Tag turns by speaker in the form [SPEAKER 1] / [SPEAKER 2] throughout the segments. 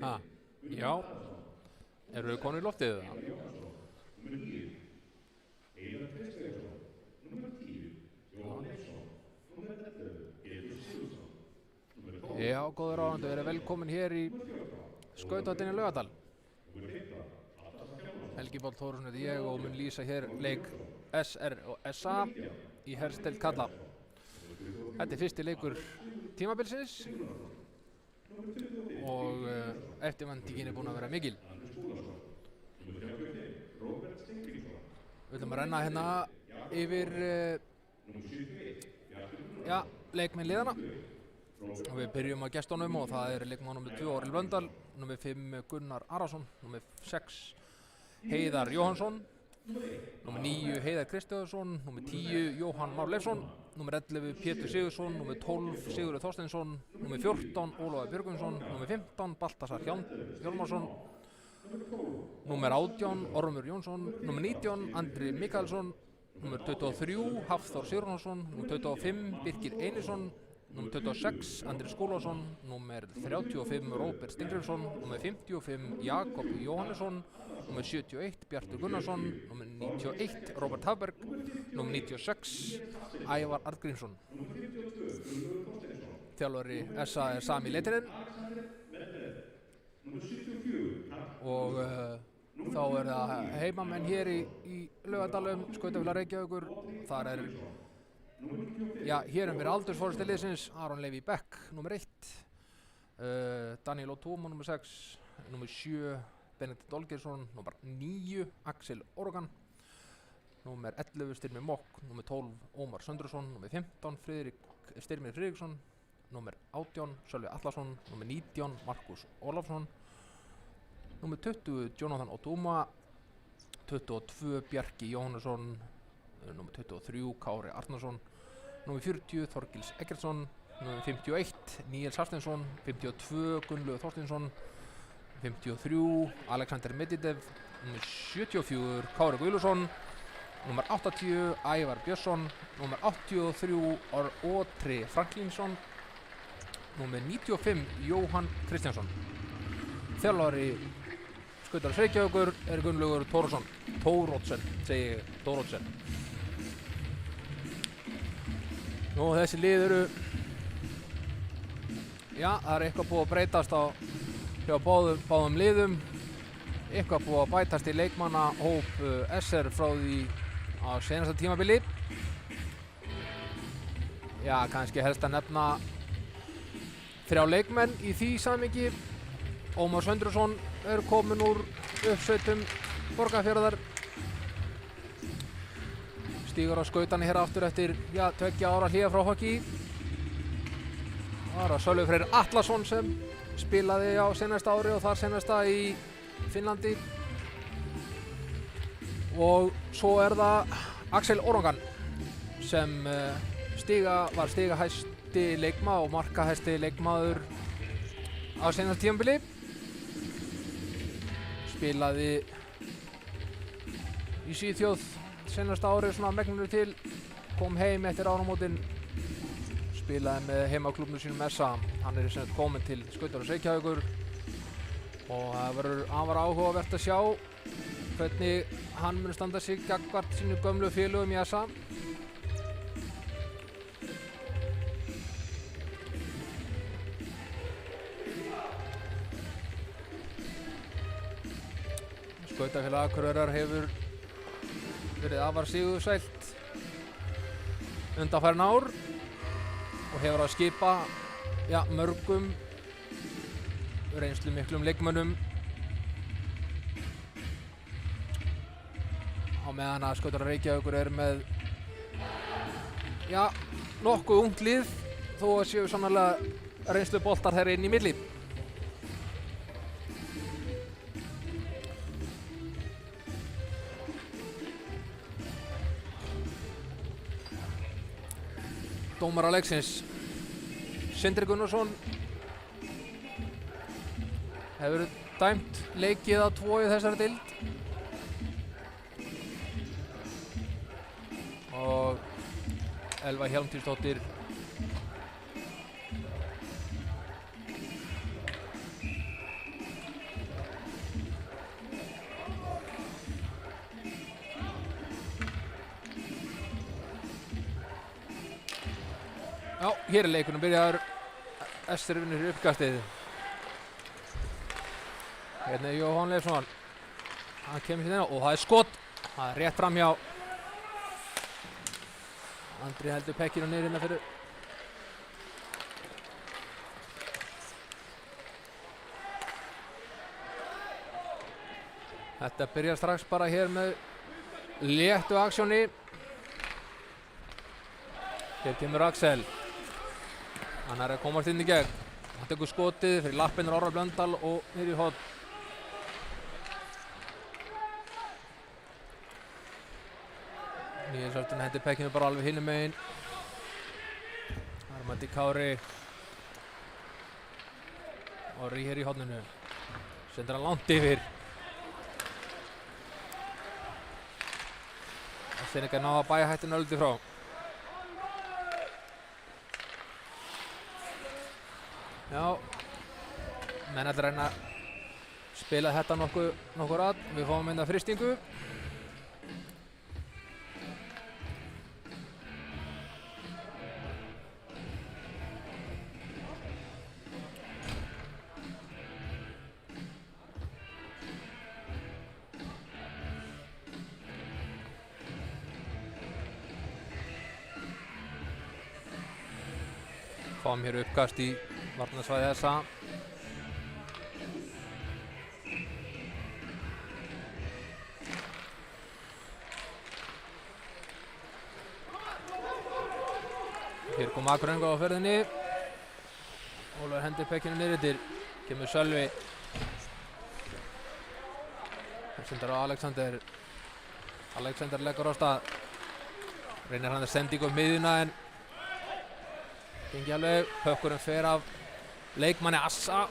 [SPEAKER 1] Ha, já. Eru við konur í loftið það? Já, góður áhandi, við erum velkomin hér í Skautahöllinni í Laugardal. Helgi Páll Þórsson heiti ég og mun lýsa hér leik SR og SA í Hersdeild karla. Þetta fyrsti leikur tímabilsins og eftirvæntingin búin að vera mikil. Við ætlum að renna hérna yfir leikmenn liðana og við byrjum á gestunum og það er leikmaður nr. 2 Orri Blöndal, nr. 5 Gunnar Arason, nr. 6 Heiðar Jóhannsson, nr. 9 Heiðar Kristjánsson, nr. 10 Jóhann Már Leifsson, nr. 11 Pétur Sigurðsson, nr. 12 Sigurður Þorsteinsson, nr. 14 Ólafur Björgvinsson, nr. 15 Baltasar Hjálmarsson, nr. 18 Ormur Jónsson, nr. 19 Andri Mikaelsson, nr. 23 Hafþór Sigurðsson, nr. 25 Birkir Einarsson, nr. 26 Andri Skúlason, nr. 35 Róbert Steingrímsson, nr. 55 Jakob Jóhannesson, nr. 71 Bjartur Gunnarsson, nr. 91 Róbert Hafberg, nr. 96 Ævar Arngrímsson. Þjálfari SA er Sami Leitinen og þá er það heimamenn hér í Laugardalum, Skautafélag Reykjavíkur. Þar er hér við aldursforristi liðsins Aron Leví Beck, nr. 1, Daniel Otomo, nr. 6, nr. 7 Benedikt Olgeirsson, nr. 9 Axel Organ, nr. 11 Styrmir Mokk, nr. 12 Ómar Söndursson, nr. 15 Styrmir Friðriksson, nr. 18 Sölvi Atlason, nr. 19 Markus Ólafsson, nr. 20 Jonathan Otuma, 22 Bjarki Jóhannesson, nr. 23 Kári Arnarsson, nr. 40 Þorgils Eggertsson, nr. 51 Níels Hafsteinsson, 52 Gunnlaugur Þorsteinsson, 53 Alexander Medidev, nr. 74 Kári Guðlusson, nr. 80 Ævar Björnsson, nr. 83 Otri Franklinsson, nr. 95 Jóhann Kristjánsson. Þjálfari Skautafélags Reykjavíkur er Gunnlaugur Thórodsen, Thórodsen. Nú þessi lið eru, það er eitthvað búið að breytast hjá báðum liðum, eitthvað búið að bætast í leikmannahóp SR frá því á seinasta tímabili. Kannski helst að nefna 3 leikmenn í því samhengi. Ómar Söndursson er kominn úr uppsveitum Borgarfjarðar, stígur á skautann hér aftur eftir 2 ára hlé frá hockey. Það var Sölvi Freyr Atlason sem spilaði á seinasta ári og þar seinasta í Finnlandi. Og svo er það Axel Organ sem var stigahæsti leikmaður og markahæsti leikmaður á seinasta tímabili. Spilaði í Svíþjóð seinasta ári svona megninu til, kom heim eftir áramótin, spilaði með heimaklúbbnum sínum SA. Hann er sem sagt kominn til Skautafélags Reykjavíkur og það var áhugavert að sjá hvernig hann mun standa sig gagnvart sínum gömlu félögum í SA. Skautafélag Akureyrar hefur verið afar sigursælt undanfarin ár og hefur að skipa mörgum reynslumiklum leikmönnum á meðan að Skautafélag Reykjavíkur er með nokkuð ungt lið þó að séu sannarlega reynsluboltar þeirra inn í milli. Dómara leiksins Sindri Gunnarsson hefur dæmt leikið að 2 í þessari deild og Elva Hjálmtýrsdóttir hér er leikunum byrjaður. Ester vinnur uppkastið. Hérna er Jóhann Leifsson. Hann kemur hérna og það er skot. Það er rétt fram hjá. Andri heldur pekkinu niður hérna fyrir. Þetta byrjar strax bara hér með léttu aksjóni. Hér kemur Axel. Hann er að komast inn í gegn. Hann tekur skotið fyrir lappinur Orra Blöndal og niður í horn. Níels Örn hendir pekkinu bara alveg hinum megin. Það er Matti Kári. Orri hér í horninu. Sendir hann langt yfir. Það er ekki að ná að bæja hættinu öldi frá. Já, menn ætla að reyna að spila þetta nokkur að. Við fáum mynda fristingu. Fáum hér uppkast í varnarsvæði þessa. Hér kom Akureyringur á ferðinni. Ólafur hendir pekkinu niður yfir. Kemur Sölvi. Sendar á Alexander. Alexander leggur á stað. Reynir hann að senda ykkur miðjuna en gengi alveg. Hökkurinn fer af leikmanni Assa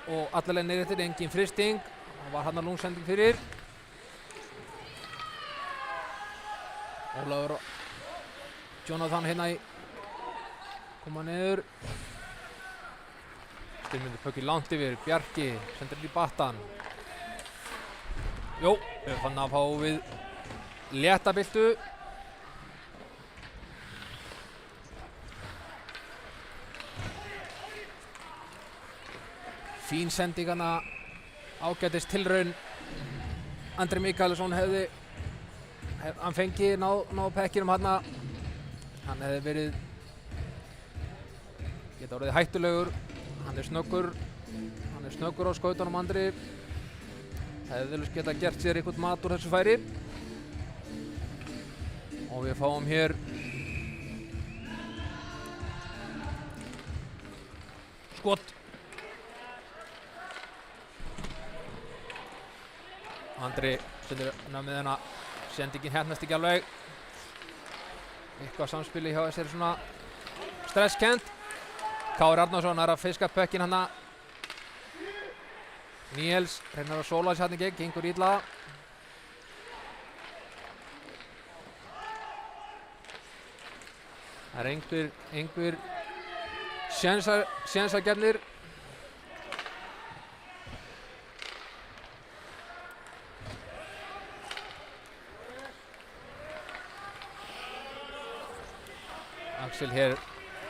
[SPEAKER 1] og allarlega niður eftir, engin fristing. Það var hann að lúnsending fyrir. Ólafur og Jonathan hérna í koma niður. Styrmyndur pökki langt yfir, Bjarki sendir í battan. Jó, við fann að fá við léttabiltu. Fín sendingana, ágætist tilraun. Andri Mikaelsson hann fengi náð pekkinum hann hefði verið geta orðið hættulegur. Hann er snöggur á skautunum Andri. Hefði vel geta gert sér eitthvað mat úr þessu færi. Og við fáum hér skot. Andri sendir með hana, sendingin heppnast ekki alveg. Eitthvað samspili hjá þessari svona stresskent. Kári Arnarsson er að fiska pökkin hana. Níels reynir að sóla þessi hann í gegn, gengur illa. Það er einhver sénsagefnir. Axel hér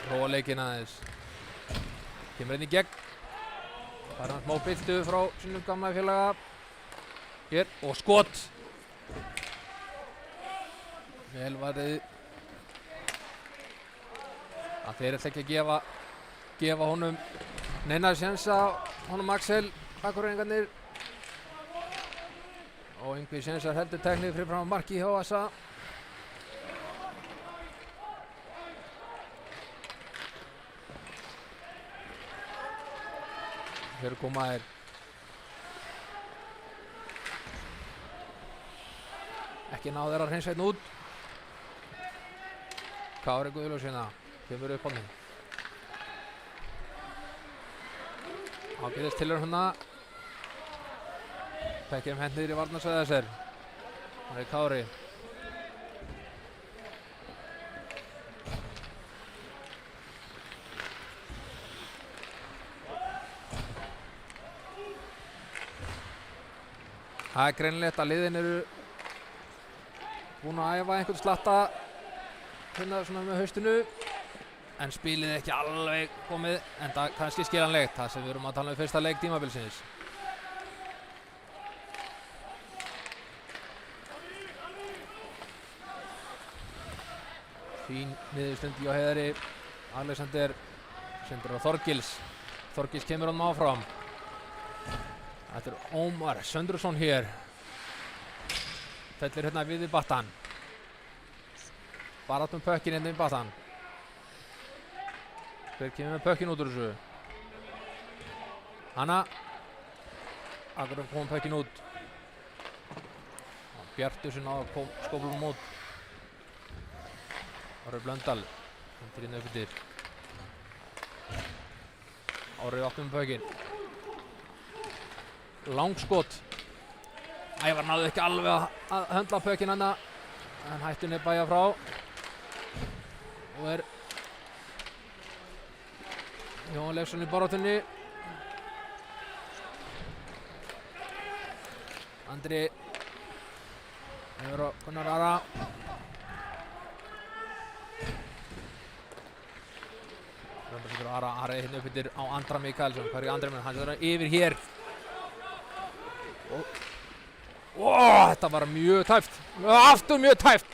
[SPEAKER 1] róa leikinn aðeins. Kemur inn í gegn. Það er hann smá byltu frá sínum gamla félaga. Hér og skot. Vel varðið. Það fer ekki að gefa honum neina sénsa honum Axel, Akureyringarnir. Og einhver sénsar heldur teknið fyrir fram marki hjá Assa. Hér koma þér. Ekki náðu þeirra að hreinsa einn út. Kári Guðlaug sína. Kemur upp á hann. Ágætist tilraun hana. Pekkjum hendir í varnarsvæði þessar. Það er Kári. Það er greinilegt að liðin eru búin að æfa einhvern slatta hérna svona með haustinu. en spilið ekki alveg komið, en það kannski skiljanlegt, það sem við erum að tala um fyrsta leik tímabilsins. Fín niðurstund hjá Heiðari. Alexander sendir á Þorgils. Þorgils kemur honum áfram. Þetta er Ómar Söndursson hér. Fellir hérna við Battan. Bara um pökkin hérna við Battan. Hver kemur með pökkin út úr þessu? Hanna. Akkurat kom pökkin út. Bjartur sinna á skóflunum út. Árið Blöndal. Hendur hérna upp yfir. Árið átt pökkin. Langskot. Ævar náði ekki alveg að höndla pökkin hana. En hættunni bæja frá. Og Jón Leifsson í baráttunni. Andri. Yfir á Gunnar Ara. Ara hérna upp yfir á Andra Mikaelsson. Hvað er Andri menn? Hann er yfir hér. Þetta var mjög tæft. Aftur mjög tæft.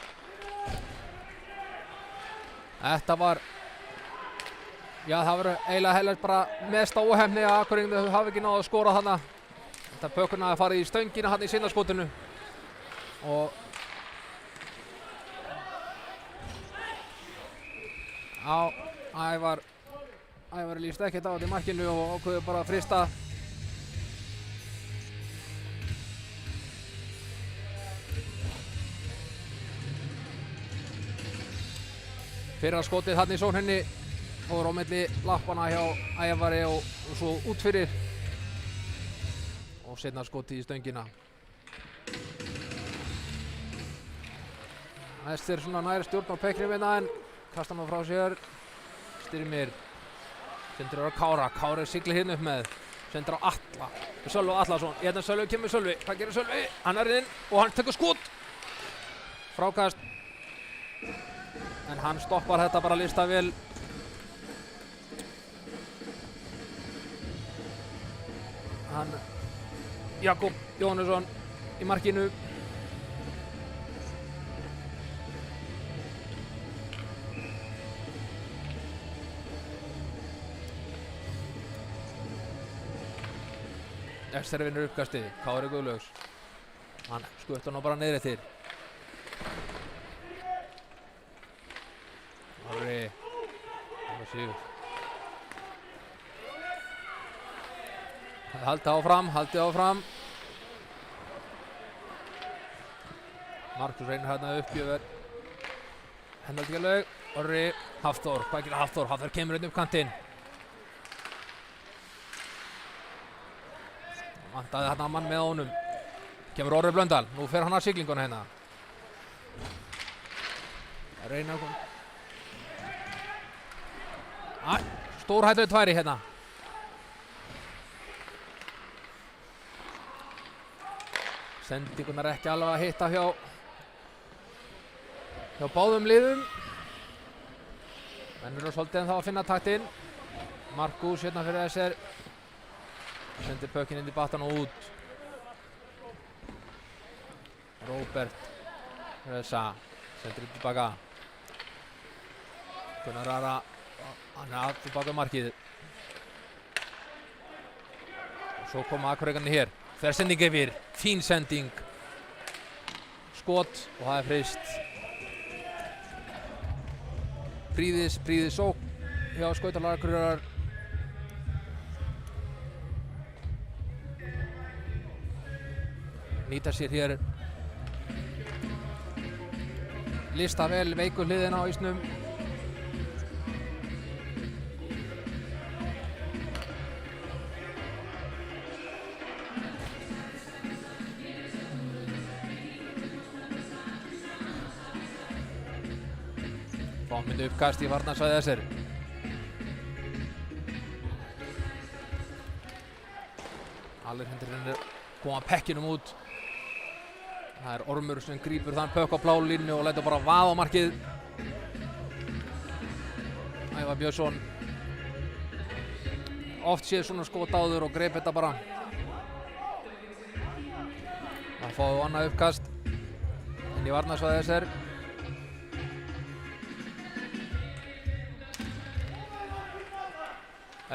[SPEAKER 1] Þetta var... Já, það var eiginlega helst bara mesta óhefni að Akureyringar hafi ekki náð að skora þarna. Þetta pökkurna að fara í stöngina hann í sinnaskotinu. Og... Ævar líst ekkert á þetta í markinu og ákveður bara að frista. Fyrra skotið hann í sókninni fór á milli lappana hjá Ævari og svo út fyrir. Og seinna skotið í stöngina. Næstir svona nær stjórn á pekkrifina en kastar hann frá sér. Styrmir. Sendur á Kára. Kári siglir hérna upp með. Sendur á Atla. Sölvi Atlason. Hérna Sölvi, kemur Sölvi. Hvað gerir Sölvi? Hann er inn og hann tekur skot. Frákast. En hann stoppar þetta bara lista vel. Hann Jakob Jóhannesson í markinu. Ester vinnur uppkastið. Kári Guðlaugs. Hann skuttar nú bara niður eftir. Árri. Það séu. Haldið áfram. Markus reynir hérna upp yfir. Hendaldíkalaug. Árri. Hafþór. Hvað gerir Hafþór? Hafþór kemur inn upp kantinn. Vantaði hérna mann með honum. Kemur Orri Blöndal. Nú fer hann að siglinguna hérna. Reyna að koma. Stórhættuleg tværi hérna. Sendingunar ekki alveg að hitta hjá báðum liðum. Menn eru svolítið en þá að finna taktinn. Markus hérna fyrir þessir. Sendir pökinn inn í Battan og út. Róbert. Reza. Sendir inn tilbaka. Gunnar Ara. Hann er að tilbaka markið. Og svo koma Akureyringarnir hér. Fer sending yfir. Fín sending. Skot og það er frist. Príðis sók hjá Skautalag Akureyrar. Nýta sér hér lista vel veiku hliðina á ísnum. Fámyndu uppkast í varnarsvæði þessir. Alexander koma pekkinum út. Það er Ormur sem grípur þann pökk á blálínu og lætur bara vaða á markið. Ævar Björnsson oft séð svona skot áður og greip þetta bara. Það fáið annað uppkast inn í varnarsvæði SR.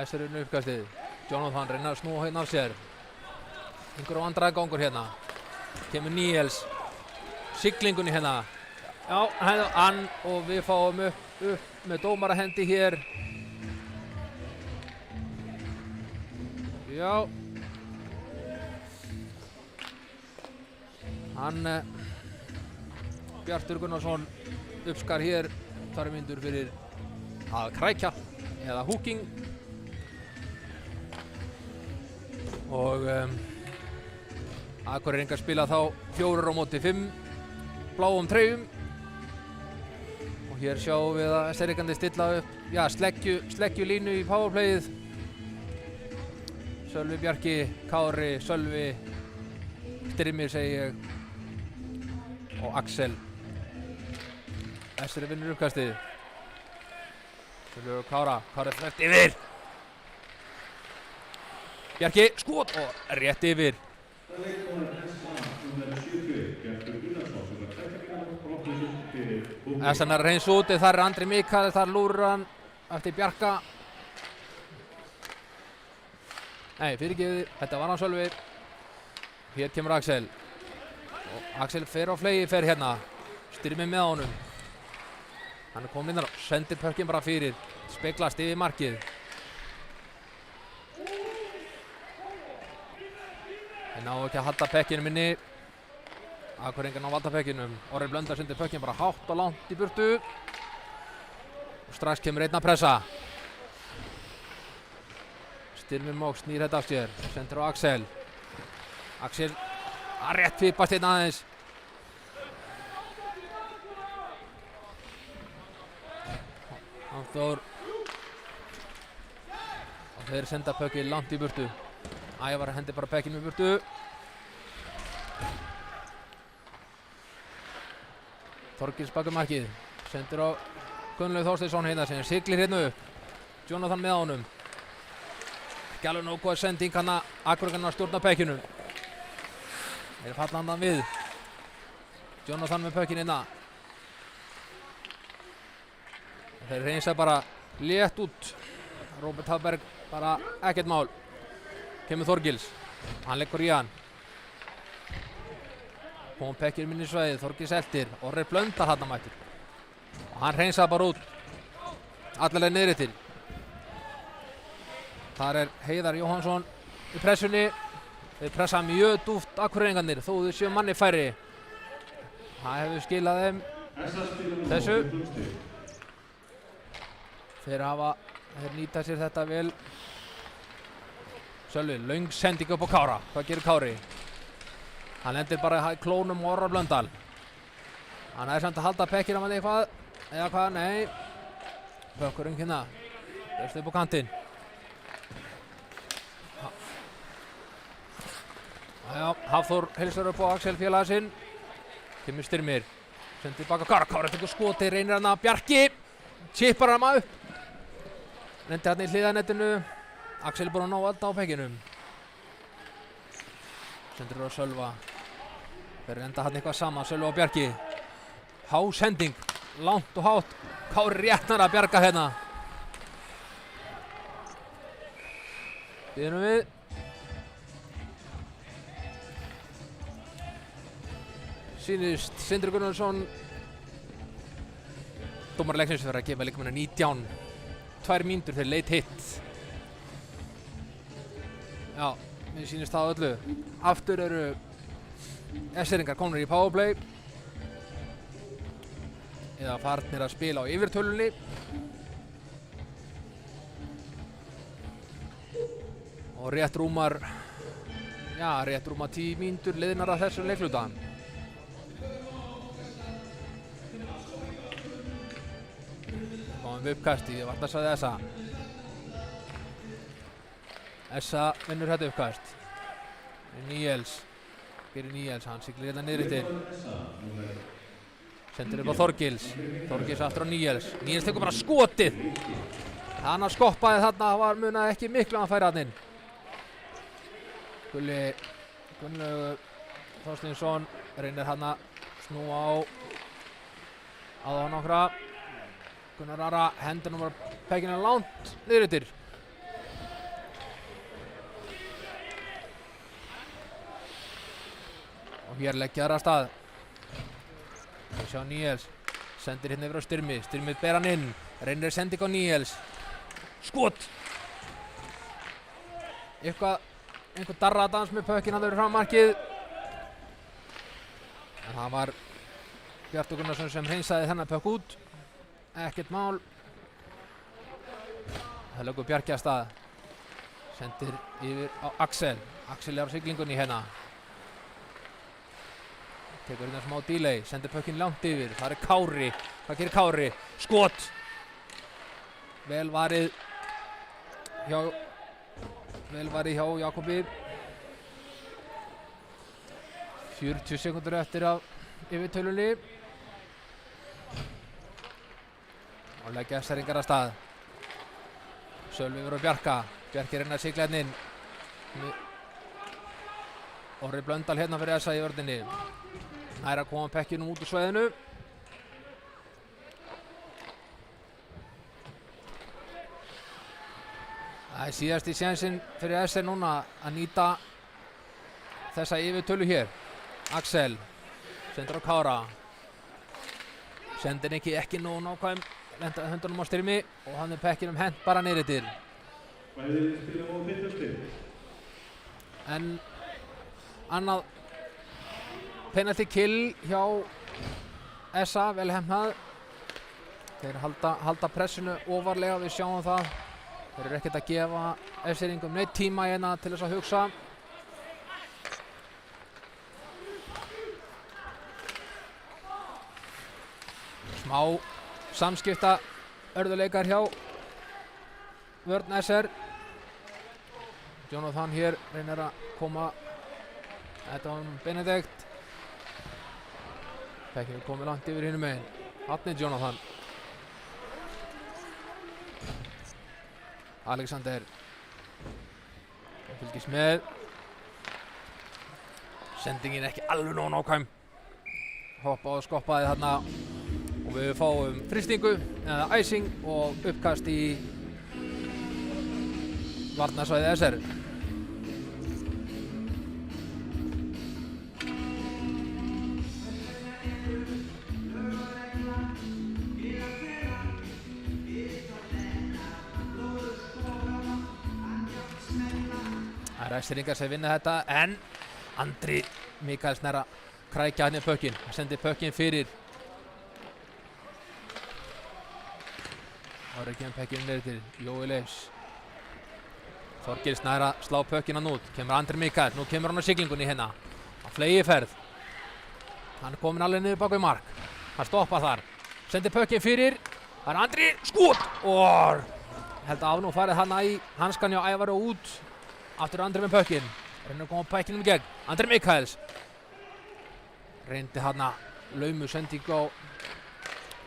[SPEAKER 1] SR inn uppkastið. Jonathan reynar að snúa hérna af sér. Einhver vandræðagangur hérna. Kemur Níels. Siglingunni hérna. Já, hann og við fáum upp með dómarahendi hér. Já. Hann Bjartur Gunnarsson uppskar hér 2 mínútur fyrir að krækja eða húking. Og Akureyringar spila þá 4 á móti 5 bláum treyjum. Og hér sjáum við að SR-ingandi stilla upp, já, sleggju línu í powerplayið. Sölvi Bjarki, Kári, Sölvi, Styrmir segi ég og Axel. SR vinnur uppkastið. Sölvi og Kári þvert yfir. Bjarki, skot og rétt yfir. Þessan er hreins úti, þar er Andri Mikael, þar lúrur hann eftir Bjarka. Nei, fyrirgefið, þetta var hann Sölvi. Hér kemur Axel. Og Axel fer á flegi, fer hérna. Styrmir með honum. Hann er komin inn og sendir pökkinn bara fyrir. Speglast yfir markið. Þeir ná ekki að halda pekkinum inni. Akureyringar ná að valda pekkinum. Orri Blöndal sendir pökkinn bara hátt og langt í burtu. Og strax kemur einn að pressa. Styrmir Mók snýr þetta af sér. Sendir á Axel. Axel að rétt fipast einn aðeins. Hafþór. Og þeir senda pökkinn langt í burtu. Ævar hendir bara pekkinum í burtu. Þorgils bak markið. Sendir á Gunnlaug Þorsteinsson hérna sem siglir hérna upp. Jonathan með honum. Ekki alveg nóg góð sending hann að Akureyringarnir stjórna pekkinum. Þeir falla handan við. Jonathan með pökkinn hérna. Þeir reynsa bara létt út. Róbert Hafberg bara ekkert mál. Kemur Þorgils. Hann leggur í hann. Kom pekkir minni svæðið. Þorgils eldir. Orri Blöndal hann að mættur. Og hann reynsa bara út. Allarleið niðri til. Þar er Heiðar Jóhannsson í pressunni. Þeir pressa mjög dúft Akureyringarnir þó þau séu manni færri. Það hefur skilað þeim þessu. Þeir nýta sér þetta vel. Sölvi, löng sending upp á Kára. Hvað gerir Kári? Hann lendir bara í klónum Orra Blöndal. Hann er samt að halda pekkina með eitthvað. Eða hvað? Nei. Pökkurinn hérna. Best upp á kantinn. Já, Hafþór heilsar upp á Axel félaga sinn. Kemur Styrmir. Sendir baka Kára. Kára tekur skoti, reynir hann að Bjarki. Chippar hann upp. Lendir hann í hliðanettinu. Axel er búinn að ná alltaf á pekkinum. Sendir á Sölva. Þeir enda hann eitthvað saman, Sölva og Bjarki. Há sending, langt og hátt. Kári réttnar að bjarga hérna. Byrjum við. Sýnist Sindri Gunnarsson. Dómari leiksins fyrir að gefa leikmennina 19. 2 mínútur þegar leit hitt. Já, mér sýnist það öllu. Aftur eru SR-ingar komnir í powerplay. Eða farnir að spila á yfirtölunni. Og rétt rúmar 10 mínútur liðnar að þessu leikluta. Komum við uppkasti, ég vart að sagði Essa. Essa vinnur þetta uppkast. Níels. Gerir Níels, hann siglir hérna niður til. Sendir upp á Þorgils. Þorgils aftur á Níels. Níels tekur bara skotið. Hann skoppaði þarna, var munaði ekki miklu að hann færi hann inn. Gunnlaugur Þorsteinsson reynir hann að snúa á nokkra. Gunnar Ara hendur nú bara pekkinu langt niður yfir. Og hér leggja þær af stað. Við sjá Níels. Sendir hérna yfir á Styrmi. Styrmi ber hann inn. Reynir sending á Níels. Skot! Einhver darradans með pökkinn hann yfir fram markið. En það var Bjartur Gunnarsson sem hreinsaði þennan pökk út. Ekkert mál. Það lögur Bjarki af stað. Sendir yfir á Axel. Axel er á siglingunni hérna. Tekur hérna smá delay. Sendir pökkinn langt yfir. Það er Kári. Hvað gerir Kári? Skot! Vel varið hjá Jakobi. 40 sekúndur eftir af yfirtölunni. Og leggja Seringar af stað. Sölvi yfir á Bjarka. Bjarki reyna að sigla hérna inn. Orri Blöndal hérna fyrir SA í vörninni. Nær að koma pekkinum út úr svæðinu. Það er síðasti sénsinn fyrir SA núna að nýta þessa yfirtölu hér. Axel sendur á Kára. Sendir ekki nógu nákvæm. Lenda höndunum á Styrmi og hann er pekkinum hent bara niður til. En annað penalty kill hjá SA, vel hefnað. Þeir halda pressinu ofarlega, við sjáum það. Þeir eru ekkert að gefa SA-ringum neitt tíma hérna til þess að hugsa. Smá samskipta örðuleikar hjá vörn SR. Jonathan hér reynir að koma. Þetta var Benedikt. Pekkin komið langt yfir hinum megin. Þarna er Jonathan. Alexander fylgist með. Sendingin ekki alveg nóg nákvæm. Hoppa og skoppaði þarna. Og við fáum frystingu eða æsing og uppkast í varnarsvæði SR. Það er SR-ingar sem vinna þetta en Andri Mikaels nær að krækja hann í pökkinn. Hann sendir pökkinn fyrir. Það er ekki um pekkinn niður til Jói Leifs. Þorgils nær að slá pökkinn hann út. Kemur Andri Mikael. Nú kemur hann á siglingunni hérna. Á flegiferð. Hann er komin alveg niður bak við mark. Hann stoppar þar. Sendir pökkinn fyrir. Það er Andri. Skot! Og held að nú farið hann í hanskan hjá Ævari og út. Aftur Andri með pökkinn. Reynir að koma pekkinum í gegn. Andri Mikaels. Reyndi hann að laumu sending á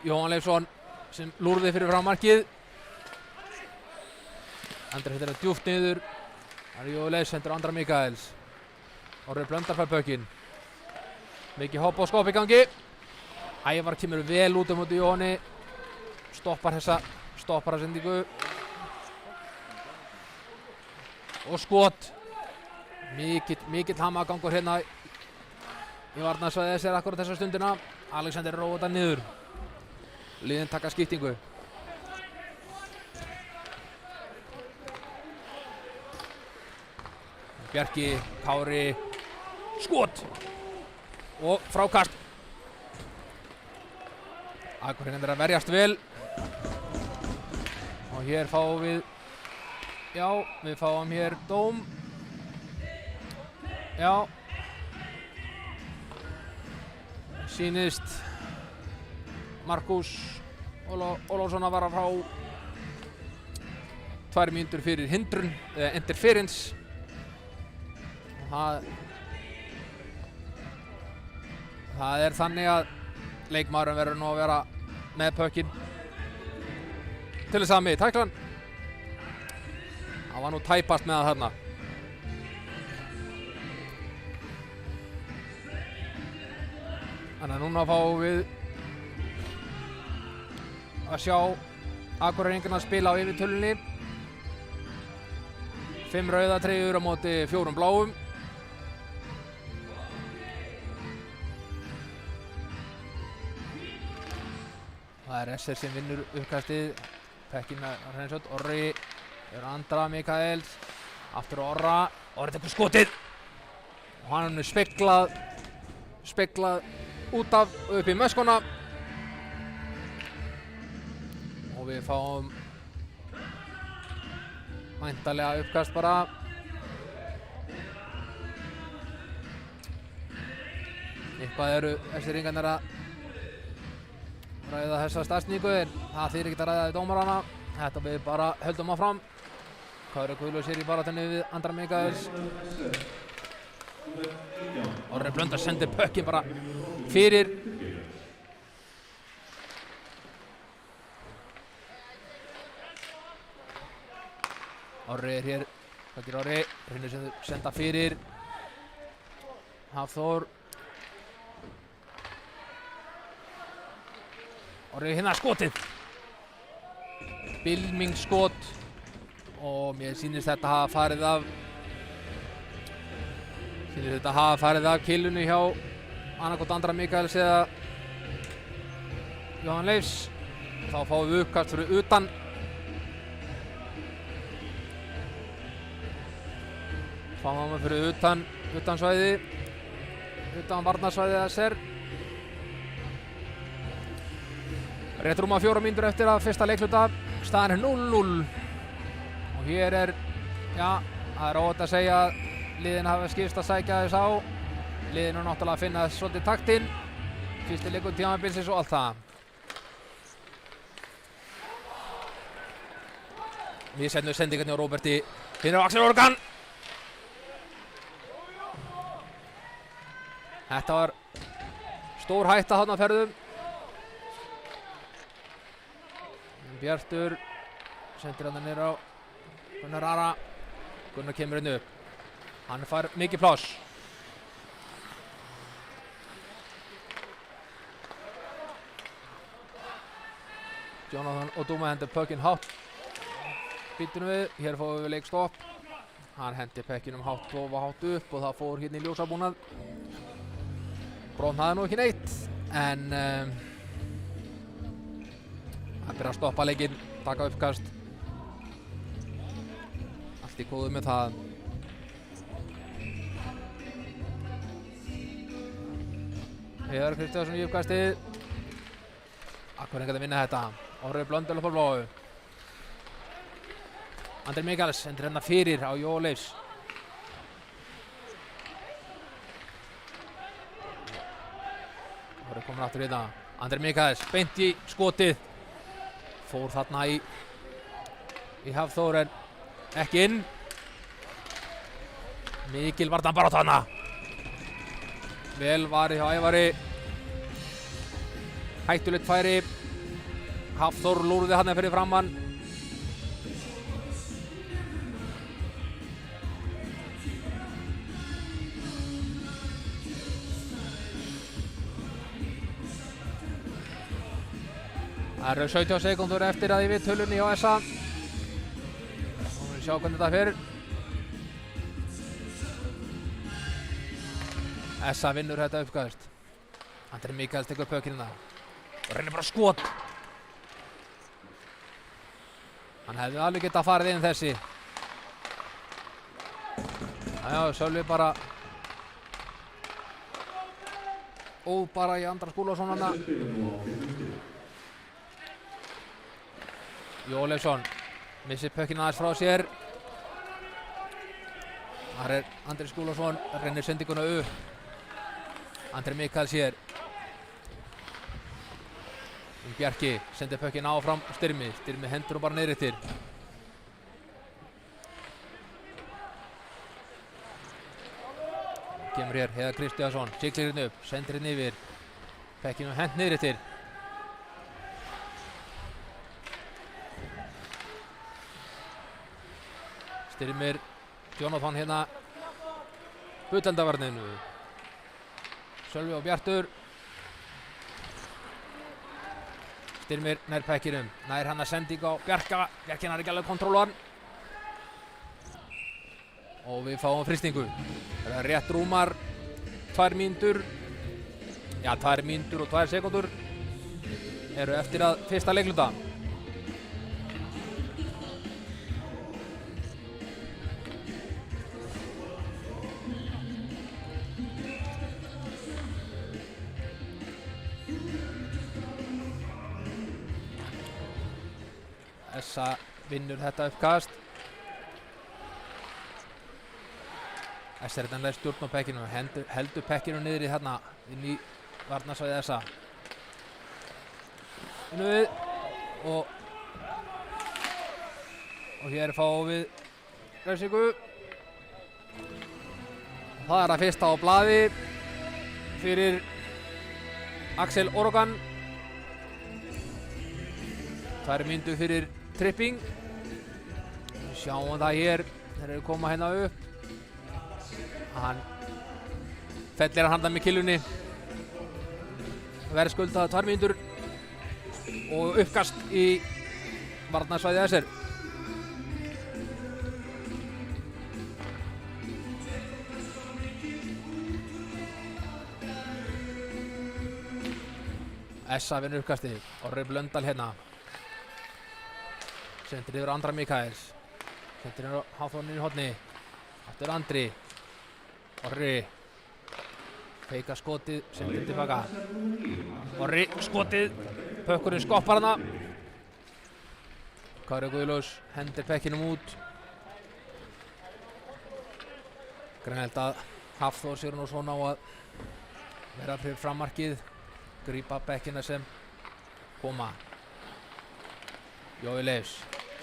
[SPEAKER 1] Jóhann Leifsson sem lúrði fyrir frammarkið. Andri hittir það djúpt niður. Það er Jói Leifs, sendur Andra Mikaels. Orri Blöndal fær pökkinn. Mikið hopp og skopp í gangi. Ævar kemur vel út á móti Jóhanni. Stoppar þessa sendingu. Og skot. Mikill hamagangur hérna í varnarsvæði SR akkurat þessa stundina. Alexander róa þetta niður. Liðin taka skiptingu. Bjarki, Kári, skot og frákast. Akureyringar að verjast vel. Og hér fáum við, við fáum hér dóm. Já. Sýnist Markus Ólafsson að vara frá 2 mínútur fyrir hindrun, interference. Það er þannig að leikmaðurinn verður nú að vera með pökkinn til þess að mig tæklan. Það var nú tæpast með það þarna. Þannig að núna fáum við að sjá Akureyringana spila á yfirtölunni. 5 rauða treyjur á móti 4 bláum. Það er SR sem vinnur uppkastið. Pekkinn að hreinsöld. Orri er Andra Mikaels. Aftur á Orra. Orri tekur skotið. Og hann er speglað út af upp í möskuna. Og við fáum væntanlega uppkast bara. Eitthvað eru þessir ringarnir að ræða þessa staðsningu en það þýðir ekkert að ræða við dómarana. Þetta við bara höldum áfram. Kári Guðlaug sér í baráttunni við Andra Mikaels. Orri Blöndal sendir pökkinn bara fyrir. Orri er hér. Hvað gerir Orri? Reynir senda fyrir. Hafþór. Orri hérna skotið. Bylmingsskot. Og mér sýnist þetta hafa farið af killunni hjá annarkot Andra Mikaels eða Jóhann Leifs. Þá fáum við uppkast fyrir utan. Fáum við fyrir utan svæði. Utan varnarsvæði SR. Rétt rúma 4 mínútur eftir að fyrsta leikhluta. Staðan er 0-0. Og hér er, já, það er óhætt að segja að liðin hafa skipst að sækja þess á. Liðin er náttúrulega að finna svolítið taktinn. Fyrsti leikur tímabilsins og allt það. Við sendum sendingarni á Róberti. Finnur á Axel Organ. Þetta var stór hætta þarna á ferðum. Bjartur sendir hann niður á Gunnar Ara. Gunnar kemur inn upp. Hann fær mikið pláss. Jonathan Oduma hendur pökkinn hátt. Býtum við. Hér fáum við leikstopp. Hann hendir pökkinn hátt og hátt upp og það fór hérna í ljósabúnað. Brón hafði nú ekki neitt en það byrjar að stoppa leikinn, taka uppkast. Allt í góðu með það. Heiðar Kristjánsson í uppkastið. Akureyringar að vinna þetta. Orri Blöndal upp á blóðu. Andri Mikaels sendir hérna fyrir á Jóhann Leifs. Orri komin aftur í þetta. Andri Mikaels beint í skotið. Fór þarna í Hafþór en ekki inn. Mikil varðan bara á þarna. Vel varið hjá Ævari. Hættulegt færi. Hafþór lúrði hann fyrir framann. Það eru 17 sekúndur eftir að við tölunni hjá SA. Og við sjá hvernig þetta fer. SA vinnur þetta uppkast. Andri Mikaels tekur pökkinn það. Og reynir bara skot. Hann hefði alveg getað farið inn þessi. Já, Sölvi bara óð bara í Andra Skúlason hana. Jóhann Leifsson missir pökkinn aðeins frá sér. Þar er Andri Skúlason, reynir sendinguna upp. Andri Mikaels hér. Bjarki sendir pökkinn áfram Styrmi. Styrmi hendur hún bara niður eftir. Kemur hér Heiðar Kristjánsson, siglir hérna upp, sendir hérna yfir. Pekkinu hent niður eftir. Styrmir Jonathan hérna Butlendavarninu. Sölvi og Bjartur. Styrmir nær Pekkinum. Nær hann að sending á Bjarka. Bjarkin har ekki alveg kontrólan. Og við fáum frystingu. Það er rétt rúmar 2 mínútur. Já, 2 mínútur og 2 sekúndur eru eftir að fyrsta leikluta. Essa vinnur þetta uppkast. Essa er þetta stjórn á Pekkinu. Heldur Pekkinu niður í þarna inn í varnarsvæði Essa. Inn við og hér fáum við refsingu. Það er að fyrsta á blaði fyrir Axel Orogan. 2 mínútur fyrir tripping. Sjáum það hér, þeir eru koma hérna upp. Hann fellir að handa með killunni. Verðskuldað 2 mínútur og uppkast í varnarsvæði SR. Essa vinnur uppkastið. Orri Blöndal hérna. Sendir yfir Andra Mikaels. Sendir yfir Háþórnin í horni. Aftur Andri. Orri. Feika skotið. Sendir tilbaka. Orri skotið. Pökkurinn skoppar hana. Kári Guðlaus hendir Pekkinum út. Greinilegt að Hafþór sér nú svona á að vera fyrir frammarkið. Grípa Pekkina sem koma. Jói Leifs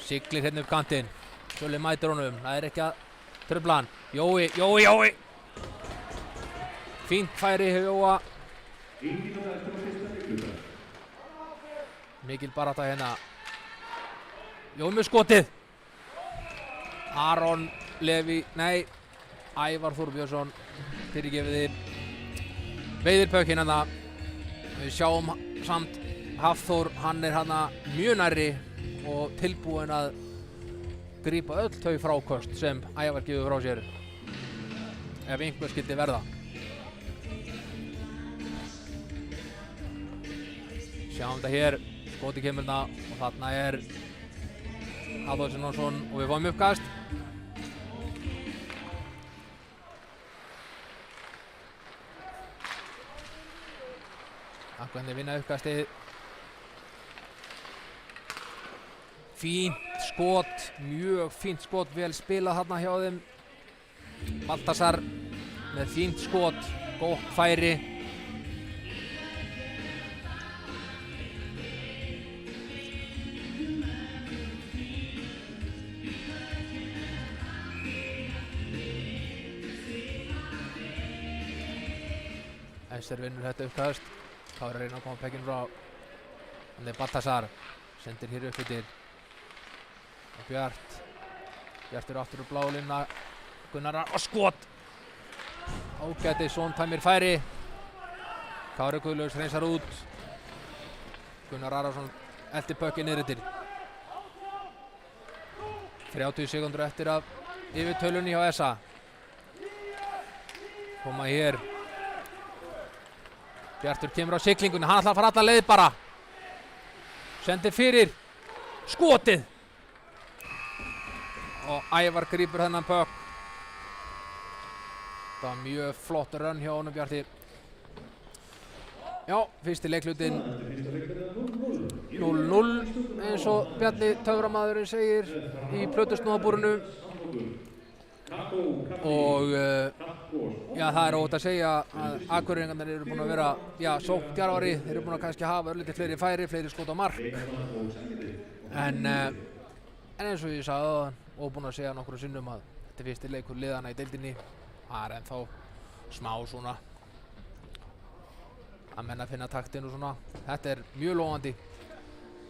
[SPEAKER 1] siglir hérna upp kantinn. Sölvi mætir honum. Það er ekki að trufla hann. Jói. Fínt færi hjá Jóa. Mikil barátta hérna. Jói með skotið. Aron Levi, nei, Ævar Þórbjörnsson fyrirgefiði. Veiðir Pökkinn hérna. Við sjáum samt Hafþór, hann er hana mjög nærri og tilbúinn að grípa öll þau fráköst sem Ævar gefur frá sér ef einhver skyldi verða. Sjáum þetta hér, skoti kemur þarna og þarna er Hafþór Sinnarsson og við fáum uppkast. Akkurat vinna uppkastið. Fínt skot, mjög fínt skot, vel spilað þarna hjá þeim. Baltasar með fínt skot, gott færi. Ester vinnur þetta uppkast. Kári reyna að koma Pekkinn frá. Þannig Baltasar sendir hér upp yfir. Og Bjartur aftur úr bláu línuna. Gunnar og skot. Ágætið Sóntæmir færi. Kári Guðlaus hreinsar út. Gunnar Arason eltir Pökkinn niður yfir. 30 sekúndur eftir af yfirtölunni hjá Essa. Koma hér. Bjartur kemur á siglingunni, hann ætlar að fara alla leið bara. Sendir fyrir. Skotið. Og Ævar grípur þennan Pökk. Það var mjög flott rönn hjá honum Bjarti. Já, fyrsti leikhlutinn 0-0 eins og Bjarni töframadurinn segir í plötusnúðabúrinu. Og já, það er óhætt að segja að Akureyringarnir eru búin að vera sókndjarfari, þeir eru búin að kannski hafa örlítið fleiri færi, fleiri skot á mark. En eins og ég sagði áðan og búin að segja nokkrum sinnum að þetta er fyrsti leikur liðanna í deildinni. Það er ennþá smá svona að menna finna taktinn og svona. Þetta er mjög lofandi.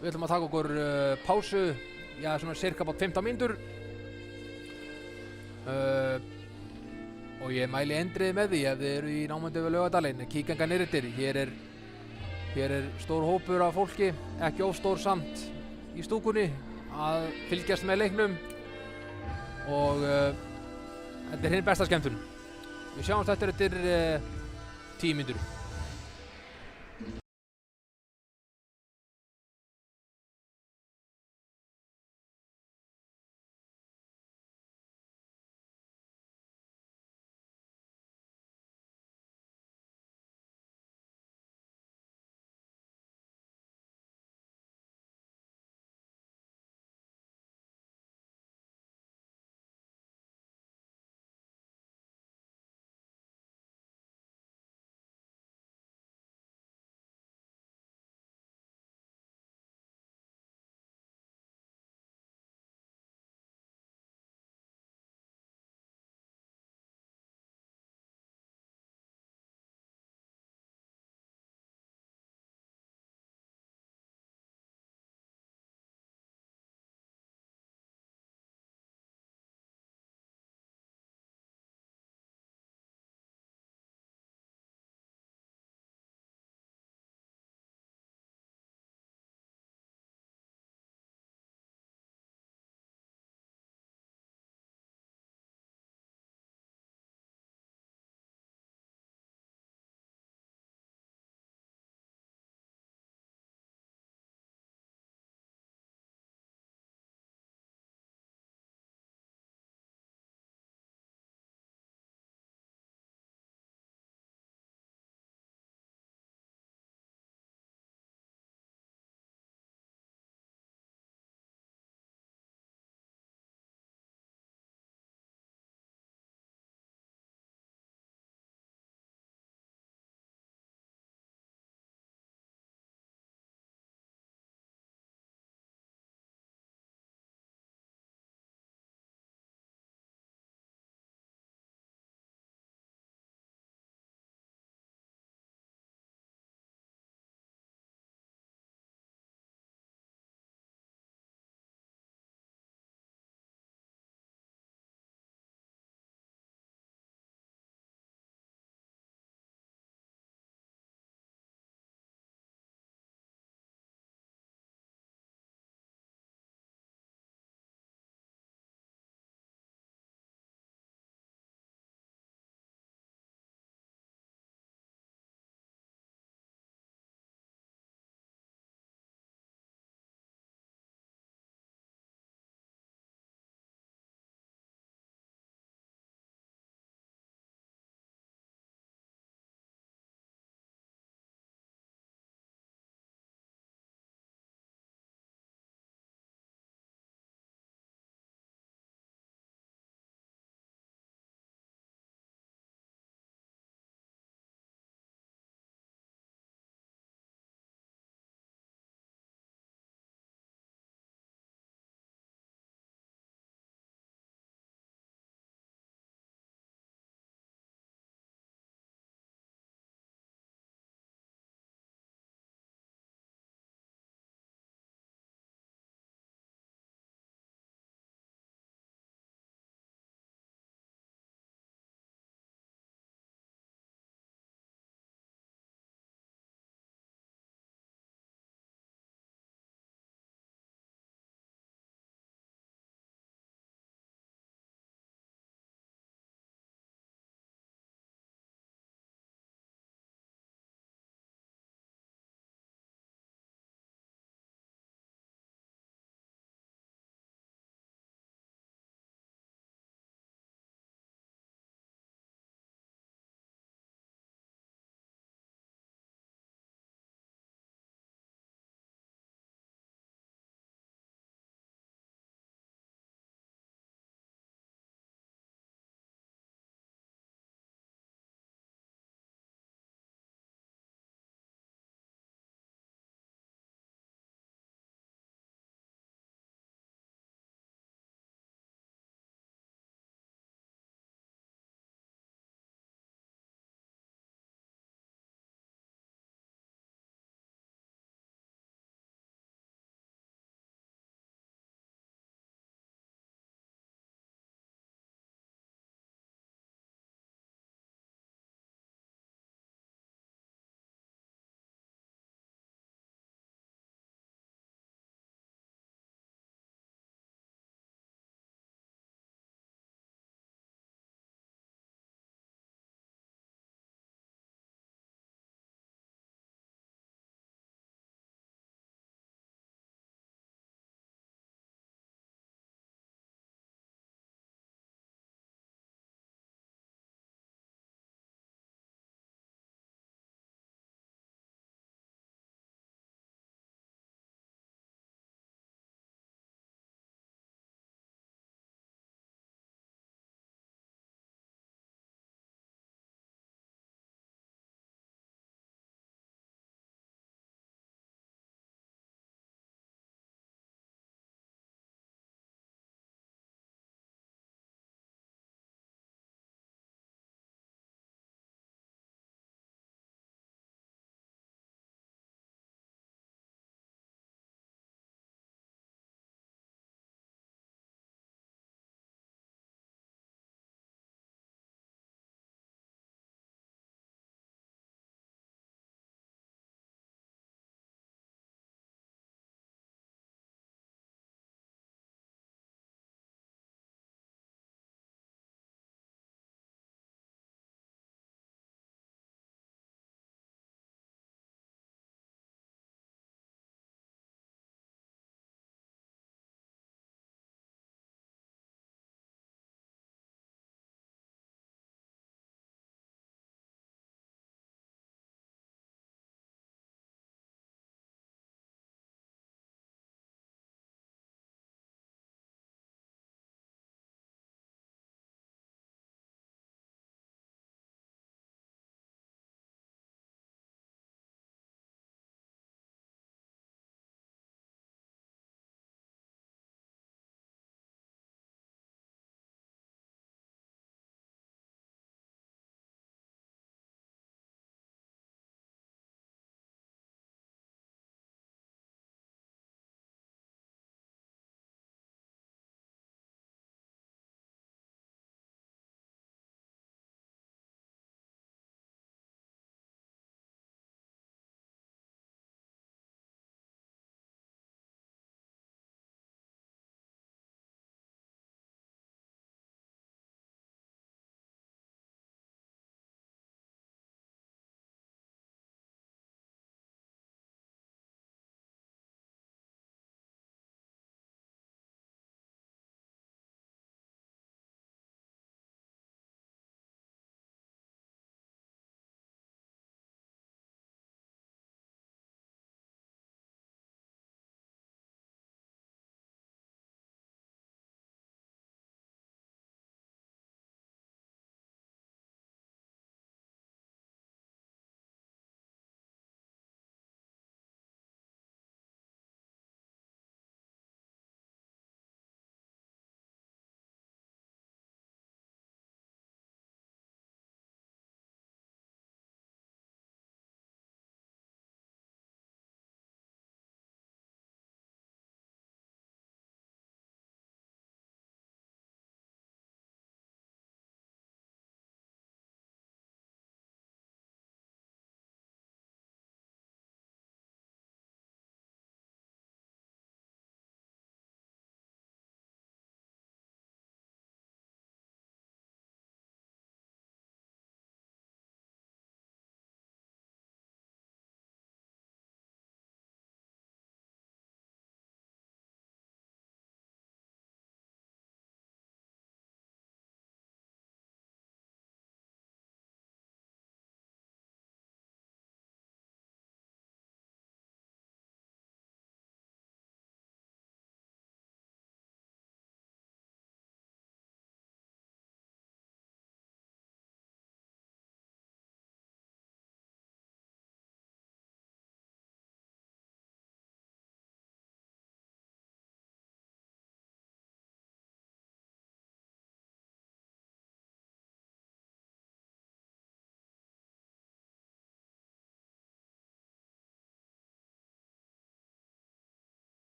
[SPEAKER 1] Við ætlum að taka okkur pásu, já svona cirka bát 15 mínútur. Og ég mæli endrið með því ef þið eru í námundi við Laugardalinn, kíkja niður eftir. Hér er stór hópur af fólki, ekki of stór samt í stúkunni að fylgjast með leiknum og þetta er hinn besta skemmtun. Við sjáumst eftir 10 mínútur.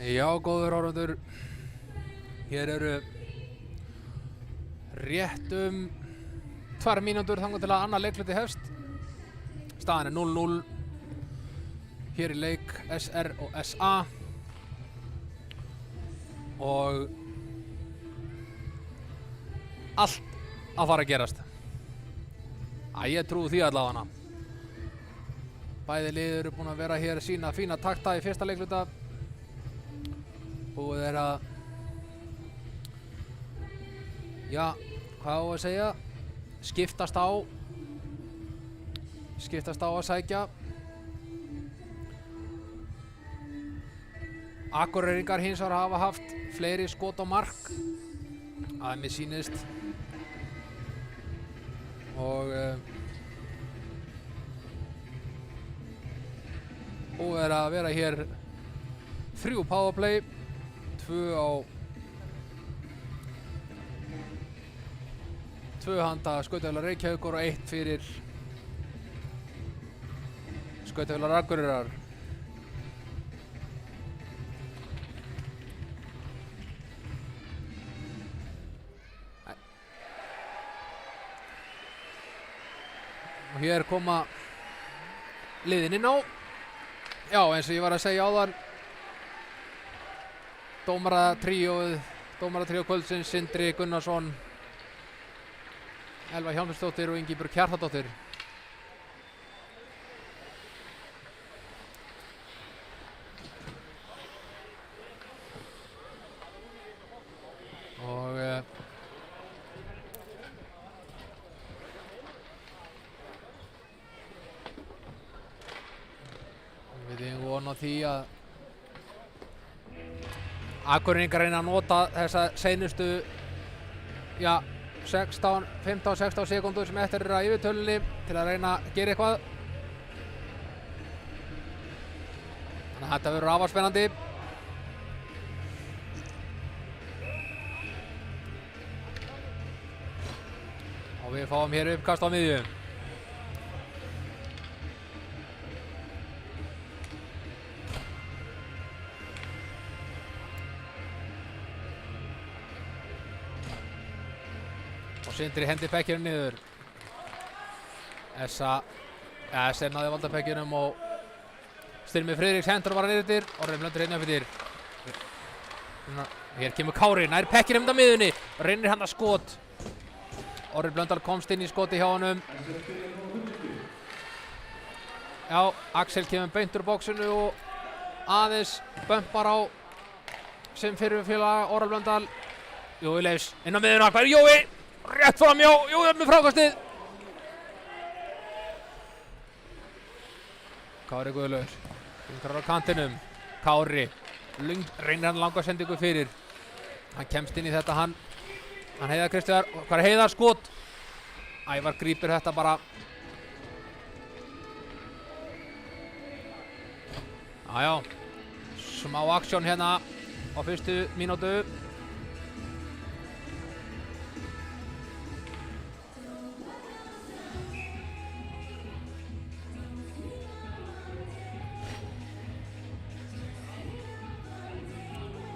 [SPEAKER 1] Já, góður áhorfendur, hér eru rétt 2 mínútur þangað til að annar leikluti hefst. Staðan 0-0 hér í leik SR og SA og allt að fara að gerast. Ég trúi því allavega. Bæði lið eru búin að vera hér sína fína takta í fyrsta leikluta. Búið er að, hvað á að segja, skiptast á að sækja. Akureyringar hins vegar hafa haft fleiri skot á mark að mér sýnist og búið er að vera hér 3 powerplay, 2 handa Skautafélag Reykjavíkur og 1 fyrir Skautafélag Akureyrar. Og hér koma liðin inn á. Já, eins og ég var að segja áðan, dómaratríó kvöldsins, Sindri Gunnarsson, Elva Hjálmsdóttir og Ingibjörg Hjartardóttir. Og við eigum von á því að Akureyringar reyna að nota þessa seinustu 15-16 sekúndur sem eftir eru að yfirtölunni til að reyna að gera eitthvað. Þannig að þetta verður afar spennandi. Og við fáum hér uppkast á miðju. Sindri hendi pekkjunum niður. SR náði valda pekkjunum og Styrmir Friðriks hendur bara niður yfir og Orri Blöndal hérna fyrir. Hér kemur Kári, nær pekkjunum á miðjunni og reynir hann að skot. Orri Blöndal komst inn í skoti hjá honum. Já, Axel kemur beint úr bóksinu og aðeins bömpar á sem fyrirfélag Orri Blöndal. Jói Leifs inn á miðjuna, hvað er Jói? Rétt fram, Jói með frákastið. Kári Guðlaugur, yngrar á kantinum. Kári, reynir hann langa sendingu fyrir. Hann kemst inn í þetta, hann Heiðar Kristjáðar, hvað er Heiðar skot? Ævar grípur þetta bara. Smá aksjón hérna á fyrstu mínútu.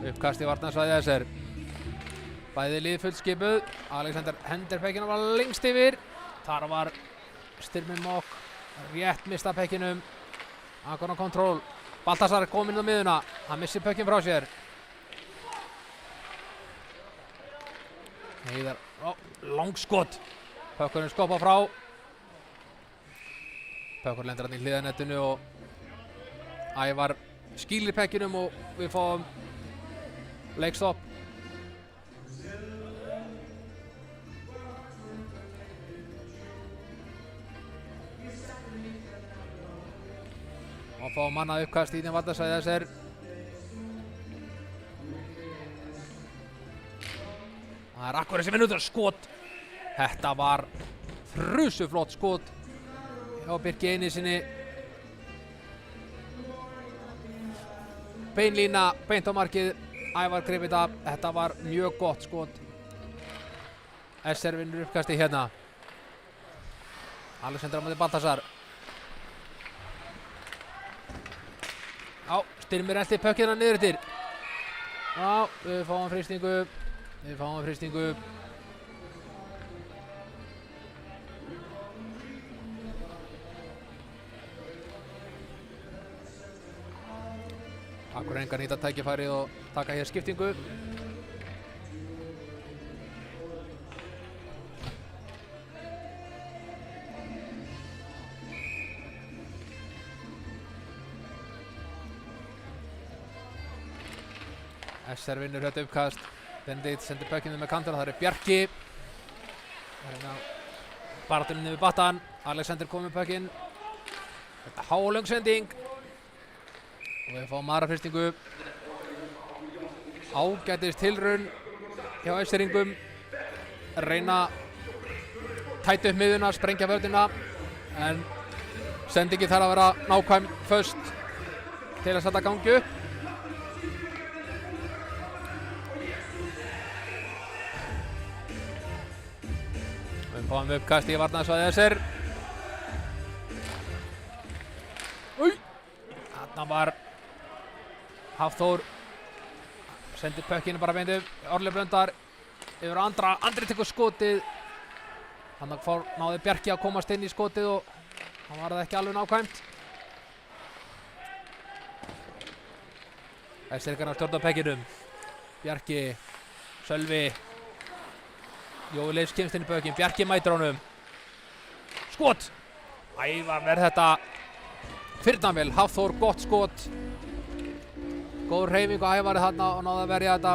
[SPEAKER 1] Uppkast í varnarsvæði SR. Bæði lið fullskipuð. Alexander hendir pekkjunum var lengst yfir. Þar var Styrmir Mokk rétt mista pekkinum. Akureyrar kontról. Baltasar kom inn á miðuna. Hann missir pekkin frá sér. Heiðar, langskot. Pökkurinn skoppa frá. Pökkur lendir hann í hliðanettinu og Ævar skýlir pekkinum og við fáum leikstopp. Og fá manna uppkast í þeim varnarsvæði SR. Það er Akureyri sem út skot. Þetta var þrusuflott skot hjá Birki Einarssyni. Beinlína, beint á markið. Ævar greip þetta var mjög gott skot. SR vinnur uppkasti hérna. Alexander á móti Baltasar. Styrmir elti pökkina niður eftir. Já, við fáum frystingu. Akureyringar nýta tækifærið og taka hér skiptingu. SR vinnur þetta uppkast. Benedikt sendir pökkinu með kantana, það Bjarki. Baráttunni niður battan. Alexander kom með pökkinn. Þetta hálöng sending. Og við fáum aðra frystingu. Ágætis tilraun hjá SR-ingum. Reyna tæta upp miðuna, sprengja vörnina. En sendingi þarf að vera nákvæm föst til að setja gangi upp. Við fáum uppkast í varnarsvæði SR. Þarna var Hafþór. Sendir pökkinu bara beint upp. Orli Blöndal yfir á Andri tekur skotið. Þannig náði Bjarki að komast inn í skotið og hann var það ekki alveg nákvæmt. SR-ingarnir stjórna pökkinum. Bjarki, Sölvi. Jói Leifs kemst inn í pökkinn, Bjarki mætir honum. Skot! Ævar verð þetta fyrnanvel, Hafþór, gott skot. Góð hreyfing á Ævari þarna og náði að verja þetta.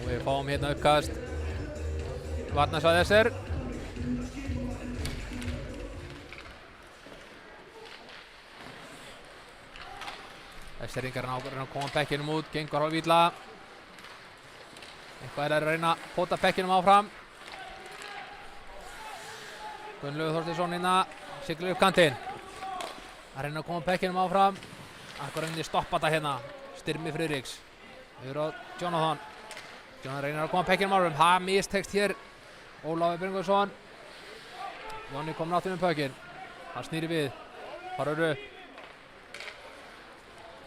[SPEAKER 1] Og við fáum hérna uppkast. Varnarsvæði SR. SR-ingar reyna að koma bekkinum út, gengur hálf illa. Eitthvað að reyna að pota bekkinum áfram. Gunnlaugur Þorsteinsson hérna, siglir upp kantinn. Að reyna að koma bekkinum áfram. Akureyringar stoppa þetta hérna. Styrmi Friðriks. Yfir á Jonathan. Jonathan reynir að koma bekkinum áfram. Það mistekst hér. Ólafur Björngvinsson. Jonni kominn aftur með pökkinn. Hann snýri við. Farur upp.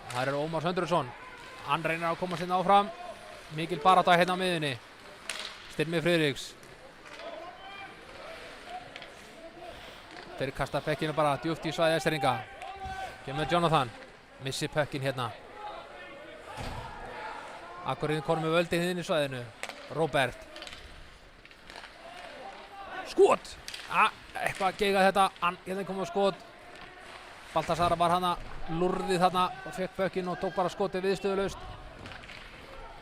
[SPEAKER 1] Það Ómar Söndrursson. Hann reynir að koma sinna áfram. Mikil barátta hérna á miðjunni. Styrmi Friðriks. Þeir kasta pökkinu bara djúpt í svæði SR-inga. Kemur Jonathan. Missi pökkinn hérna. Akureyringar konur með völdin inn í svæðinu. Róbert. Skot! Eitthvað geiga þetta. Hérna kom á skot. Baltasar var hana lurðið þarna og fekk pökkinn og tók bara skotið viðstöðulaust.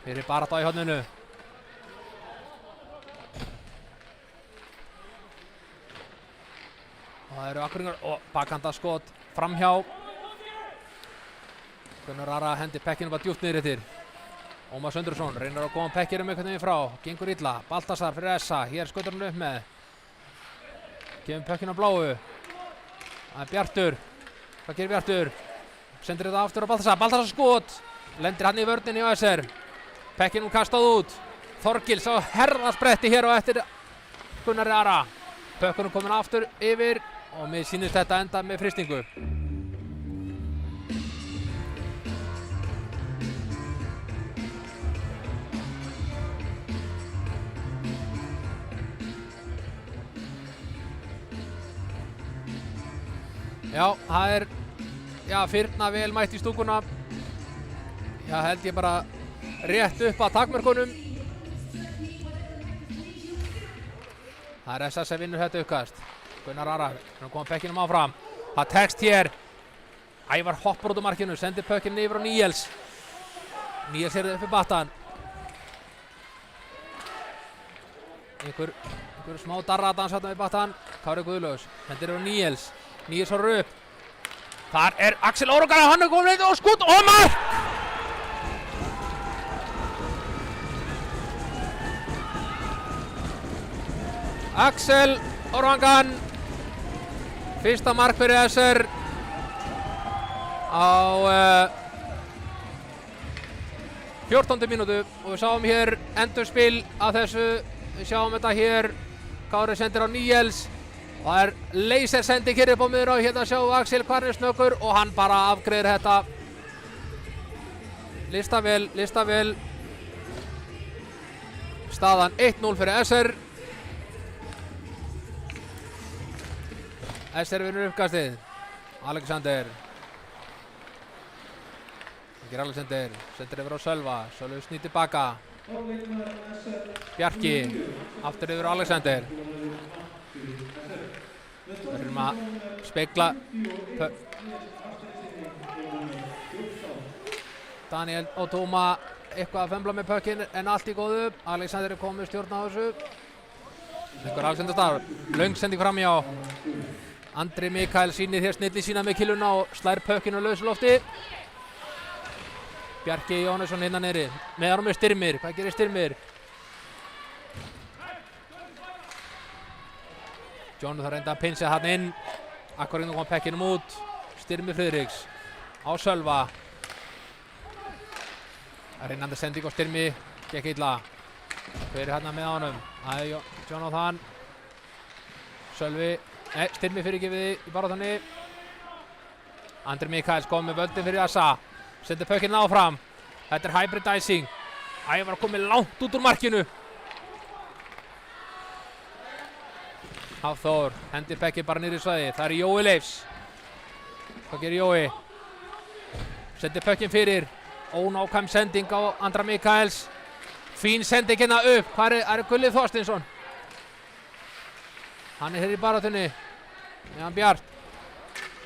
[SPEAKER 1] Fyrir barátta í horninu. Og það eru Akureyringar og bakhanda skot framhjá. Gunnar Ara hendi pökkinn bara djúpt niður eftir. Ómar Söndrursson reynir að koma pökkinum einhvern veginn frá. Gengur illa. Baltasar fyrir Essa. Hér skautar hann upp með. Kemur pökkinn á bláu. Það Bjartur. Hvað gerir Bjartur? Sendir þetta aftur á Baltasar. Baltasar skot. Lendir hann í vörninni á SR. Pökkinum kastað út. Þorgils á herðaspretti hér á eftir Gunnari Ara. Pökkunum komin aftur yfir og mér sýnist þetta enda með frystingu. Já, það Firna vel mætt í stúkuna. Já, held ég bara rétt upp að takmörkunum. Það Essa sem vinnur þetta uppkast. Gunnar Ara, hann kom pökkinum áfram. Það tekst hér. Ævar hoppar út á markinu, sendir pökkinn yfir á Níels. Níels er uppi battan. Einhver smá darradans þarna við battan. Kári Guðlaugs, sendir yfir á Níels. Níels horfir upp. Þar Axel Órokar, hann kominn inn og skot og mark! Axel Órokar, fyrsta mark fyrir SR á 14. mínútu og við sáum hér endurspil af þessu. Við sjáum þetta hér. Kári sendir á Níels. Og það laser sending hér upp á miðjuna og hérna sjáum við Axel Kvarnir snöggur og hann bara afgreiðir þetta. Lista vel. Staðan 1-0 fyrir SR. SR vinnur uppkastið. Alexander. Alexander sendir yfir á Sölva. Sölvi snýr tilbaka. Bjarki. Aftur yfir á Alexander. Við erum að spegla. Daniel og Tóma eitthvað að fembla með pökkinn en allt í góðu. Alexander er komið stjórn á þessu. Alexander starf. Löng sending framhjá. Andri Mikael sýnir hér snilli sína með killuna og slær pökkinn á lausu lofti. Bjarki Jóhannesson hérna niðri. Meðan með Styrmir. Hvað gerir Styrmir? John þarf reynda að pinsa hann inn. Akkurinn kom pekkinum út. Styrmir Friðriks. Á Sölva. Reynandi sending á Styrmi. Gekk illa. Fyrir hérna með honum. Það er Jonathan. Sölvi. Nei, Styrmi fyrirgefið í baráttunni. Andri Mikaels kom með völdin fyrir Assa. Sendir pökkinn áfram. Þetta er hybridizing. Ævar komið langt út úr markinu. Hafþór hendir pökkinn bara niður í svæði. Það er Jói Leifs. Hvað gerir Jói? Sendir pökkinn fyrir. Ónákvæm sending á Andra Mikaels. Fín sending hérna upp. Hvað er Gulli Þorsteinsson? Hann er hér í baráttunni. Meðan Bjart.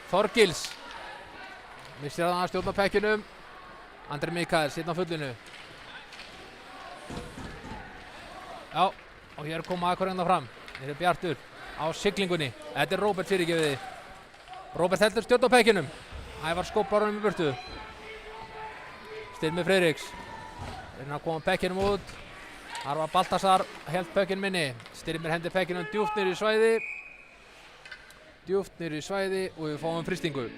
[SPEAKER 1] Þorgils. Missir að stjórna pekkinum. Andri Mikaels hérna á fullinu. Já, og hér koma Akureyringar fram. Hér er Bjartur á siglingunni. Þetta er Róbert fyrirgefiði. Róbert heldur stjórn á pekkinum. Ævar skópar honum í burtu. Styrmi Friðriks. Reyna að koma pekkinum út. Þar var Baltasar held pökkinn minni. Styrmir hendir pekkinum djúpt niður í svæði. Djúpt niður í svæði og við fáum frystingu.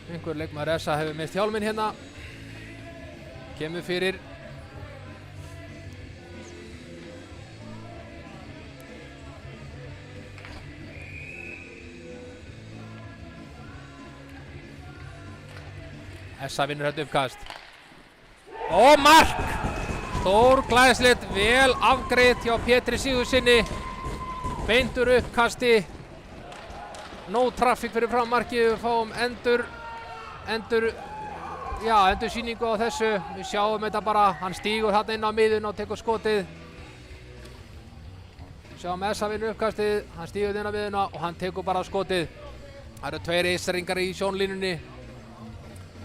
[SPEAKER 1] Einhver leikmaður SA hefur mist hjálminn hérna. Kemur fyrir. SA vinnur þetta uppkast. Og mark! Stór glæslegt, vel afgreitt hjá Pétri Sigurðssyni. Beintur uppkasti. No traffic fyrir fram markið. Við fáum endursýningu á þessu. Við sjáum þetta bara. Hann stígur þarna inn á miðjun og tekur skotið. Sjáum SA vinnur uppkastið. Hann stígur inn á miðjuna og hann tekur bara skotið. Það eru tveir Ísringar í sjónlínunni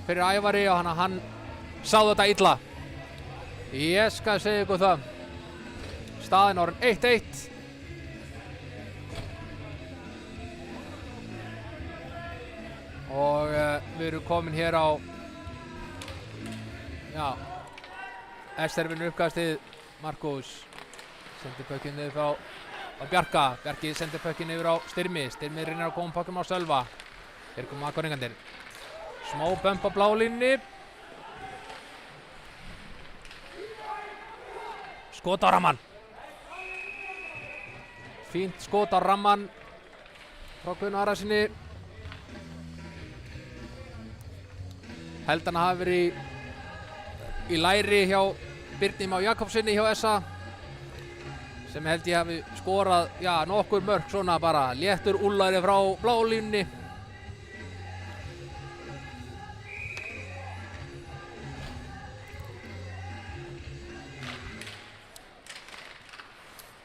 [SPEAKER 1] fyrir Ævari og hann sá þetta illa. Ég skal segja ykkur það. Staðinn orðin 1-1. Og við erum komin hér á SR vinnur uppkastið. Markus sendir pökkinn yfir á Bjarka. Bjarki sendir pökkinn yfir á Styrmi. Styrmi reynir að koma pökkum á Sölva. Hér koma Akureyringarnir. Smá bömp á blálínni. Skot á rammann. Fínt skot á rammann frá Gunnar Arasinni. Held hann að hafa verið í læri hjá Birni Má Jakobssyni hjá SA. Sem held ég hafi skorað nokkur mörk svona bara léttur úllæri frá blálínni.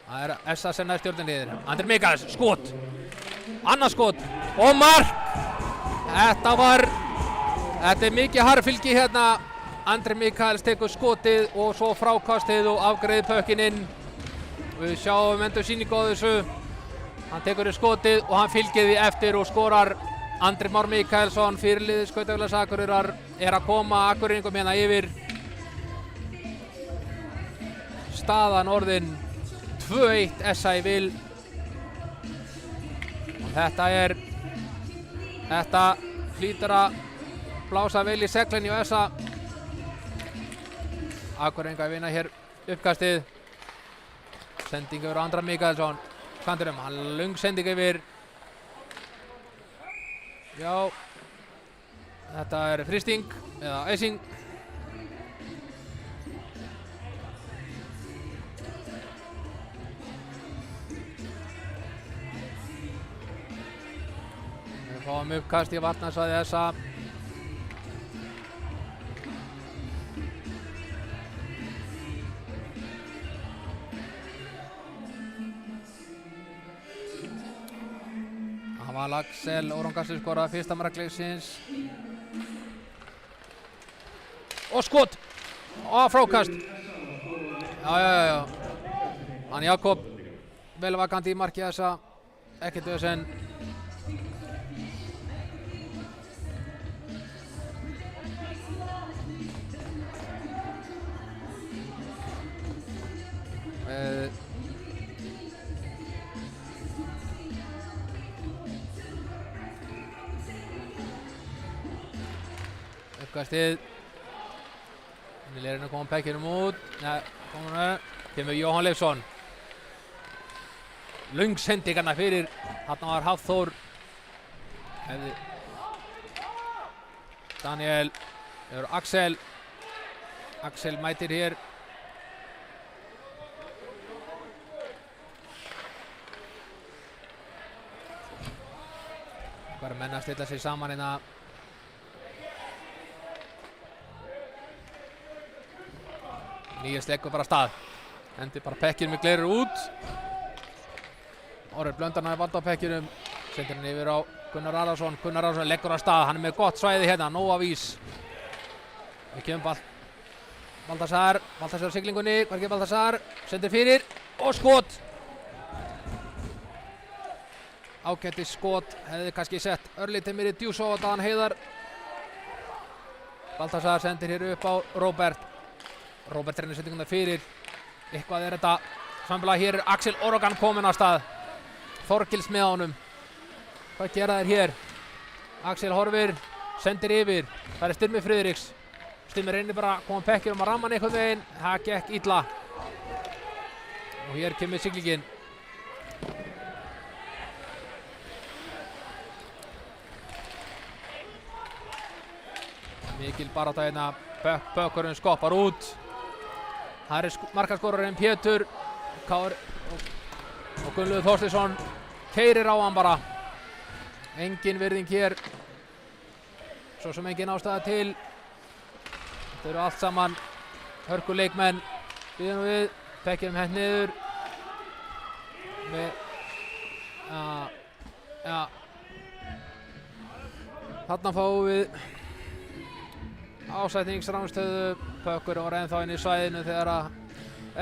[SPEAKER 1] Það er SA sem næst stjórnin liðir. Andri Mikaels, skot. Annað skot. Og mark! Þetta er mikið harðfylgi hérna. Andri Mikaels tekur skotið og svo frákastið og afgreiðir pökkinn inn. Við sjáum endursýningu á þessu. Hann tekur skotið og hann fylgir því eftir og skorar. Andri Már Mikaelsson, fyrirliði Skautafélags Akureyrar, er að koma Akureyringum hérna yfir. Staðan orðin 2-1 SA í vil. Þetta er Þetta hlýtur að blása vel í seglinn í Esa. Akureyringar að vinna hér uppkastið. Sending yfir Andra Mikaelsson. Kanturum, hann löng sending yfir. Já. Þetta frysting eða icing. Við fáum uppkast í varnarsvæði Esa. Axel Órangassi skoraði fyrsta mark leiksins. Og skot! Og frákast! Já. Hann Jakob vel vakandi í marki þessa. Ekkert öðsen. Uppkastið. Þannig er að koma pekkinum út. Nei, kemur Jóhann Leifsson. Löng sending hérna fyrir. Þarna var Hafþór. Daniel. Axel. Axel mætir hér. Bara menn að stilla sig saman hérna. Nýjast leggur bara stað. Hendir bara pekkinn með glerur út. Orri Blöndarnar er vald á pekkinum. Sendir hann yfir á Gunnar Arason. Gunnar Arason leggur á stað. Hann er með gott svæði hérna. Nóa vís. Við kemum Baltasar. Baltasar á siglingunni. Hvar kemur Baltasar? Sendir fyrir. Og skot. Ágætis skot. Hefði kannski sett örlítið meiri djús á Dan Heiðar. Baltasar sendir hér upp á Róbert. Róbert reynir sendinguna fyrir. Eitthvað er þetta samfélag. Hér er Axel Orogan kominn á stað. Þorkils með honum. Hvað gera þeir hér? Axel horfir, sendir yfir. Það er Styrmi Friðriks. Styrmi reynir bara að koma pekkir að ramma hann einhvern veginn. Það gekk illa. Og hér kemur siglingin. Mikil barátta hérna. Bökkurinn skoppar út. Það er markaskorarinn Pétur og Gunnlaugur Þorsteinsson keyrir á hann bara. Engin virðing hér. Svo sem engin ástæða til. Þetta eru allt saman hörkuleikmenn. Býðum við, pekkjum hent niður. Þarna fáum við ásætningsráðstöðu. Pökkurinn var ennþá inn í svæðinu þegar að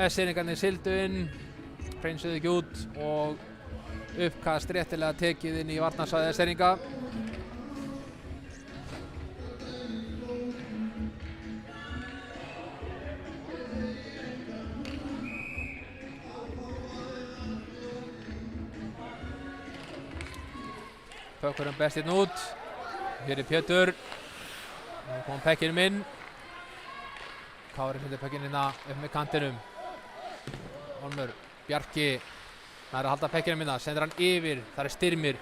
[SPEAKER 1] S-sýningarnir sigldu inn, hreinsuðu ekki út og uppkast réttilega tekið inn í varnarsvæði S-sýninga. Pökkurinn bestinn út. Hér er Pétur. Nú kom pekkinum inn. Kári sendir pekkinn hérna upp með kantinum. Olmur, Bjarki. Það er að halda pekkinum hérna. Sendir hann yfir. Það er Styrmir.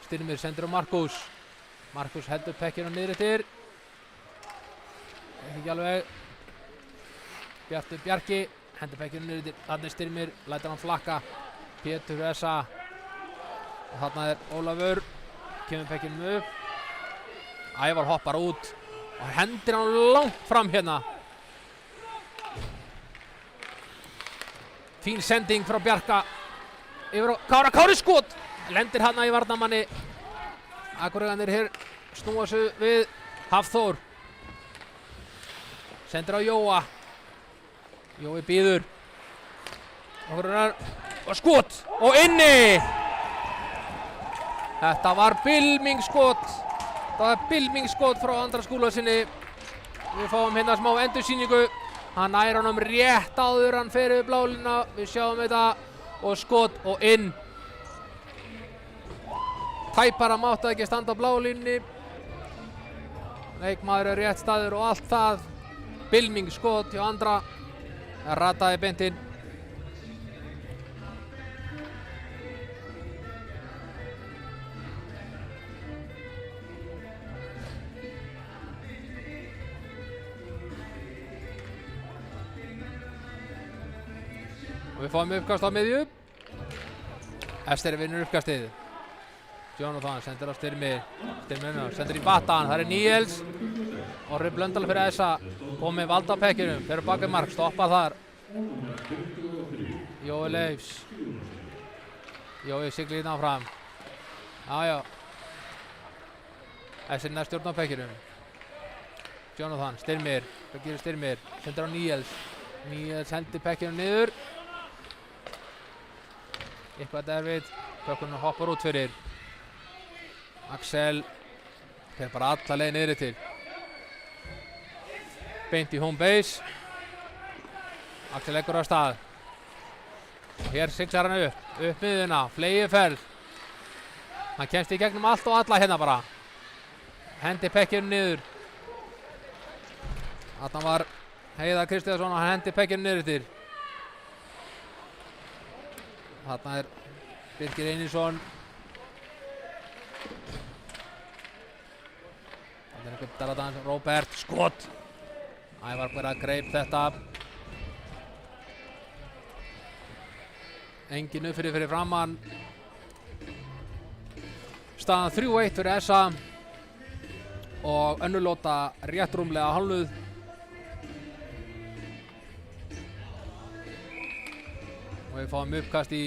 [SPEAKER 1] Styrmir sendir á Markus. Markus heldur pekkinum niður eftir. Ekki alveg. Bjarki. Hendur pekkinum niður eftir. Þannig Styrmir. Lætur hann flakka. Pétur Esa. Og þarna er Ólafur. Kemur pekkinum upp. Ævar hoppar út og hendir hann langt fram hérna. Fín sending frá Bjarka yfir á Kára. Kári skot! Lendir hann í varnarmanni. Akureyringarnir hér snúa sig við. Hafþór. Sendir á Jóa. Jói býður. Og skot! Og inni! Þetta var bylmingskot. Það er bylmingskot frá Andra Skúlasinni. Við fáum hérna smá endursýningu. Hann nær honum rétt áður hann fer yfir blálínuna. Við sjáum þetta og skot og inn. tæpara mátti ekki standa á blálínni. Leikmaður er rétt staður og allt það. Bylming skot hjá Andra. Rataði beint inn. Og við fáum uppkast á miðju. Ester vinnur uppkastið. Jonathan sendir á Styrmi. Sendir í Battan. Það er Níels. Orri Blöndal fyrir Essa. Komið valda á pekkinum. Fyrir bakið mark. Stoppa þar. Jói Leifs. Jói siglir hérna fram. Jájá. Esser næst stjórn á pekkinum. Jonathan. Styrmir. Hvað gerir Styrmir? Sendir á Níels. Níels hendir pekkinum niður. Eitthvað erfitt. Pökkunum hoppar út fyrir. Axel fer bara alla leið niðri til. Beint í home base. Axel leggur á stað. Og hér sigsar hann upp miðuna. Flegið ferð. Hann kemst í gegnum allt og alla hérna bara. Hendi pekkinu niður. Þarna var Heiðar Kristjánsson og hendi pekkinu niður til. Þarna er Birgir Einarsson. Þarna er einhvern darðan Róbert. Skot. Ævar bara greip þetta. Engin uppfyrir fyrir framann. Staðan 3-1 fyrir Essa. Og önnur lóta rétt rúmlega hálfnuð. Og við fáum uppkast í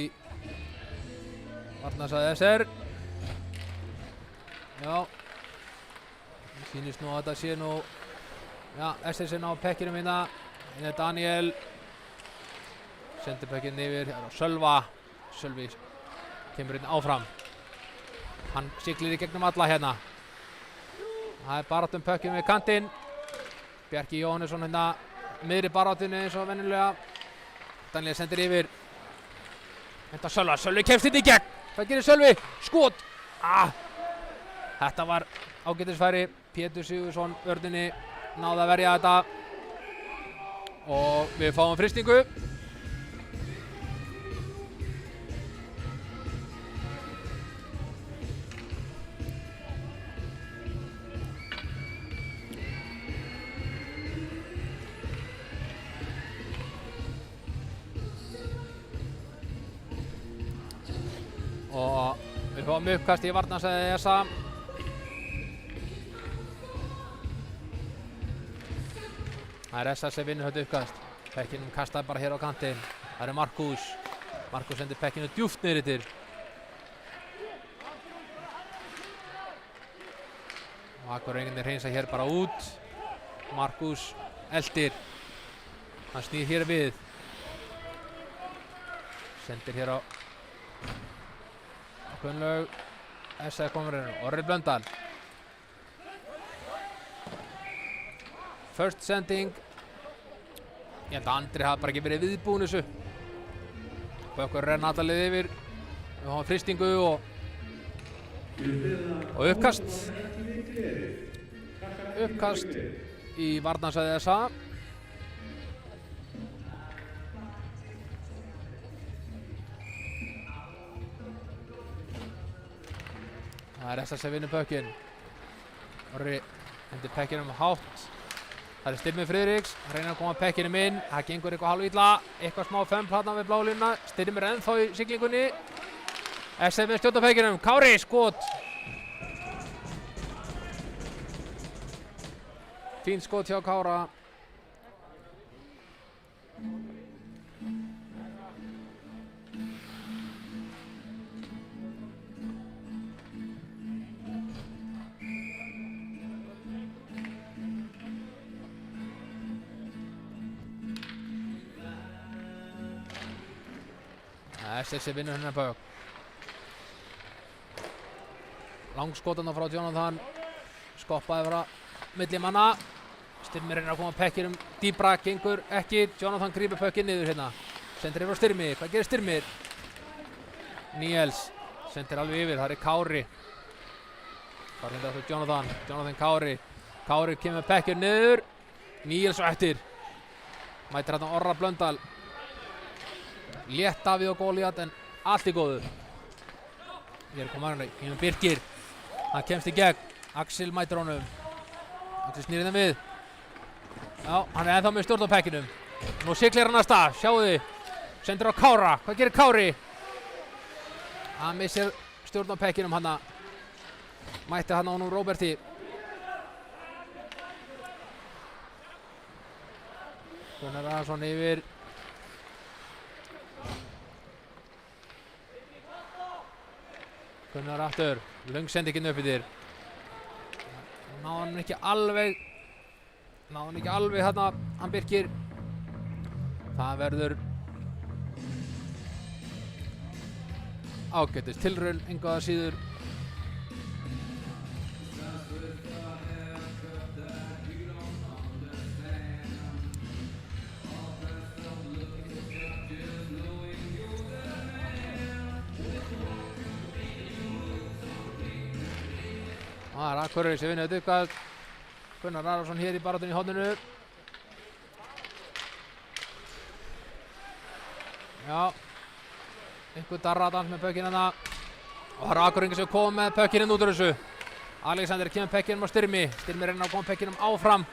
[SPEAKER 1] varnarsvæði SR. Já. Sýnist nú að þetta sé nú. Já, SR sé ná pekkinum hérna. Hérna er Daniel. Sendir pekkinn yfir. Það er á Sölva. Sölvi kemur hérna áfram. Hann siglir í gegnum alla hérna. Það er barátt pekkinum við kantinn. Bjarki Jóhannesson hérna miðri baráttinu eins og venjulega. Daniel sendir yfir. Þetta Sölva. Sölvi kemst inn í gegn. Hvað gerir Sölvi? Skot! Þetta var ágætisfæri. Pétur Sigurðsson vörninni náði að verja þetta. Og við fáum frystingu. Og við fáum uppkast í varnarsvæði Essa. Það er Essa sem vinnur þetta uppkast. Pekkinum kastaði bara hér á kantinn. Það er Markus. Markus sendir pekkinu djúpt niður yfir. Og Akureyringarnir hreinsa hér bara út. Markus eldir. Hann snýr hér við. Sendir hér á Gunnlaug. Essa er komur hérna. Orri Blöndal. First sending. Ég held að Andri hafa bara ekki verið viðbúin þessu. Bökkur renna allalið yfir. Við fáum frystingu og uppkast. Uppkast í varnarsvæði Essa. Það er Essa sem vinnur pökkinn. Orri hendir pekkinum hátt. Það er Styrmi Friðriks, hann reynir að koma pekkinum inn. Það gengur eitthvað hálfilla, eitthvað smá fömpl hérna við blálínuna. Styrmi er ennþá í siglingunni. Essa með stjórn á pekkinum. Kári, skot. Fínt skot hjá Kára. SS vinnur hennar bök. Langskotanna frá Jonathan. Skoppaði frá milli manna. Styrmi reynir að koma pekkinum dýbra, gengur ekki. Jonathan grípur pökkinn niður hérna. Sendir yfir á Styrmi. Hvað gerir Styrmir? Níels sendir alveg yfir. Það er Kári. Það er þetta Jonathan Kári. Kári kemur með pekkjur niður. Níels á eftir. Mætir hérna Orra Blöndal. Létt Davíð og Góliat en allt í góðu. Hér kemur Birkir. Hann kemst í gegn. Axel mætir honum. Axel snýr þeim við. Já, hann er ennþá með stjórn á pekkinum. Nú siglir hann að stað, sjáu þið. Sendir á Kára. Hvað gerir Kári? Hann missir stjórn á pekkinum hann. Mætti hann á nú Róberti. Gunnar Arason yfir. Gunnar aftur. Löngsendingin upp yfir. Náði hann ekki alveg hérna, hann Birkir. Það verður ágætis tilraun, engu að síður. Það er Akureyri sem vinnur þetta uppkast. Gunnar Arason hér í baráttunni í horninu. Já, einhver darradans með pökkinn hérna. Og það er Akureyri sem kom með pökkinn út úr þessu. Alexander kemur pökkinum á Styrmi. Styrmi reynir að koma pökkinum áfram.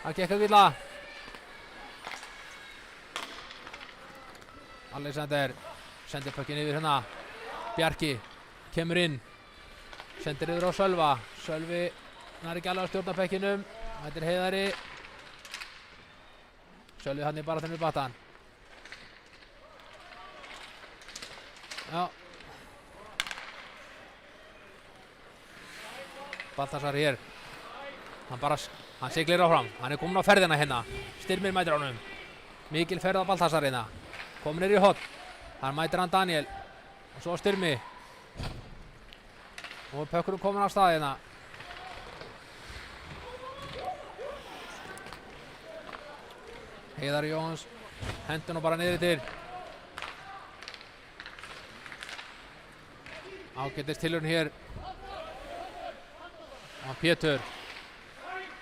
[SPEAKER 1] Það gekk að vila. Alexander sendir pökkinn yfir hérna. Bjarki kemur inn. Sendir yfir á Sölva. Sölvi nær ekki alveg að stjórna pekkinum. Þetta er Heiðari. Sölvi hann í baráttunni við Batan. Já. Baltasar hér. Hann siglir áfram. Hann er komin á ferðina hérna. Styrmir mætir honum. Mikil ferð á Baltasar hérna. Komin í hotn. Hann mætir hann Daniel. Og svo Styrmi. Og pökkurinn komin á stað hérna. Heiðari Jóhans hendur nú bara niður til. Ágætis tilraun hér. Og Pétur.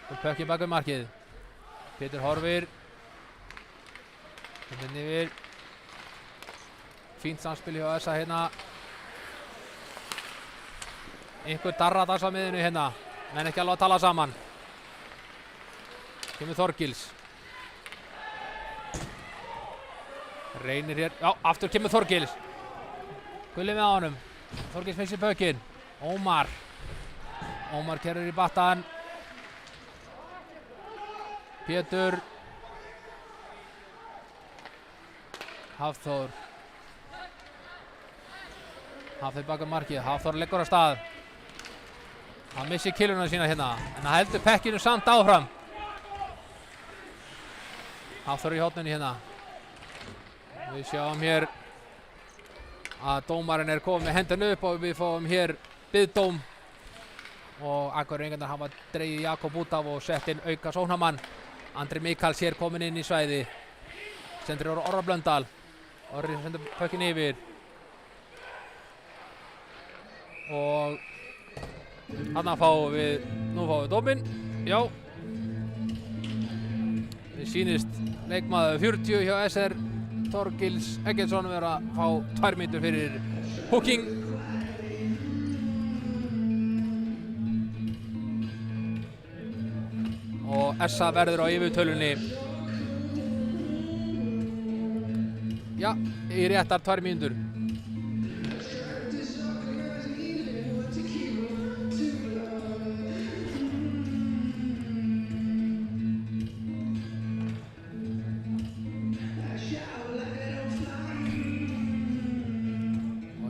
[SPEAKER 1] Og pökkinn bak við markið. Pétur horfir. Hendur yfir. Fínt samspil hjá SA hérna. Einhver darradans á miðinu hérna. Menn ekki alveg að tala saman. Kemur Þorgils. Reynir hér. Já, aftur kemur Þorgils. Gulli með á honum. Þorgils missir pökkinn. Ómar. Ómar kerur í Batan. Pétur. Hafþór. Hafþór baka markið. Hafþór leggur á stað. Hann missir killuna sína hérna. En hann heldur pekkinu samt áfram. Hafþór í horninu hérna. Við sjáum hér að dómarinn er komið með hendurna upp og við fáum hér biðdóm. Og Akureyringarnir hafa dregið Jakob út af og sett inn auka sóknarmann. Andri Mikaels hér kominn inn í svæði. Sendir yfir Orra Blöndal. Orri sendir pökkinn yfir. Og þarna fáum við dóminn. Já. Við sýnist leikmaður 40 hjá SR. Þorgils Eggertsson verður að fá 2 mínútur fyrir hooking. Og SA verður á yfirtölunni. Já, í réttar 2 mínútur.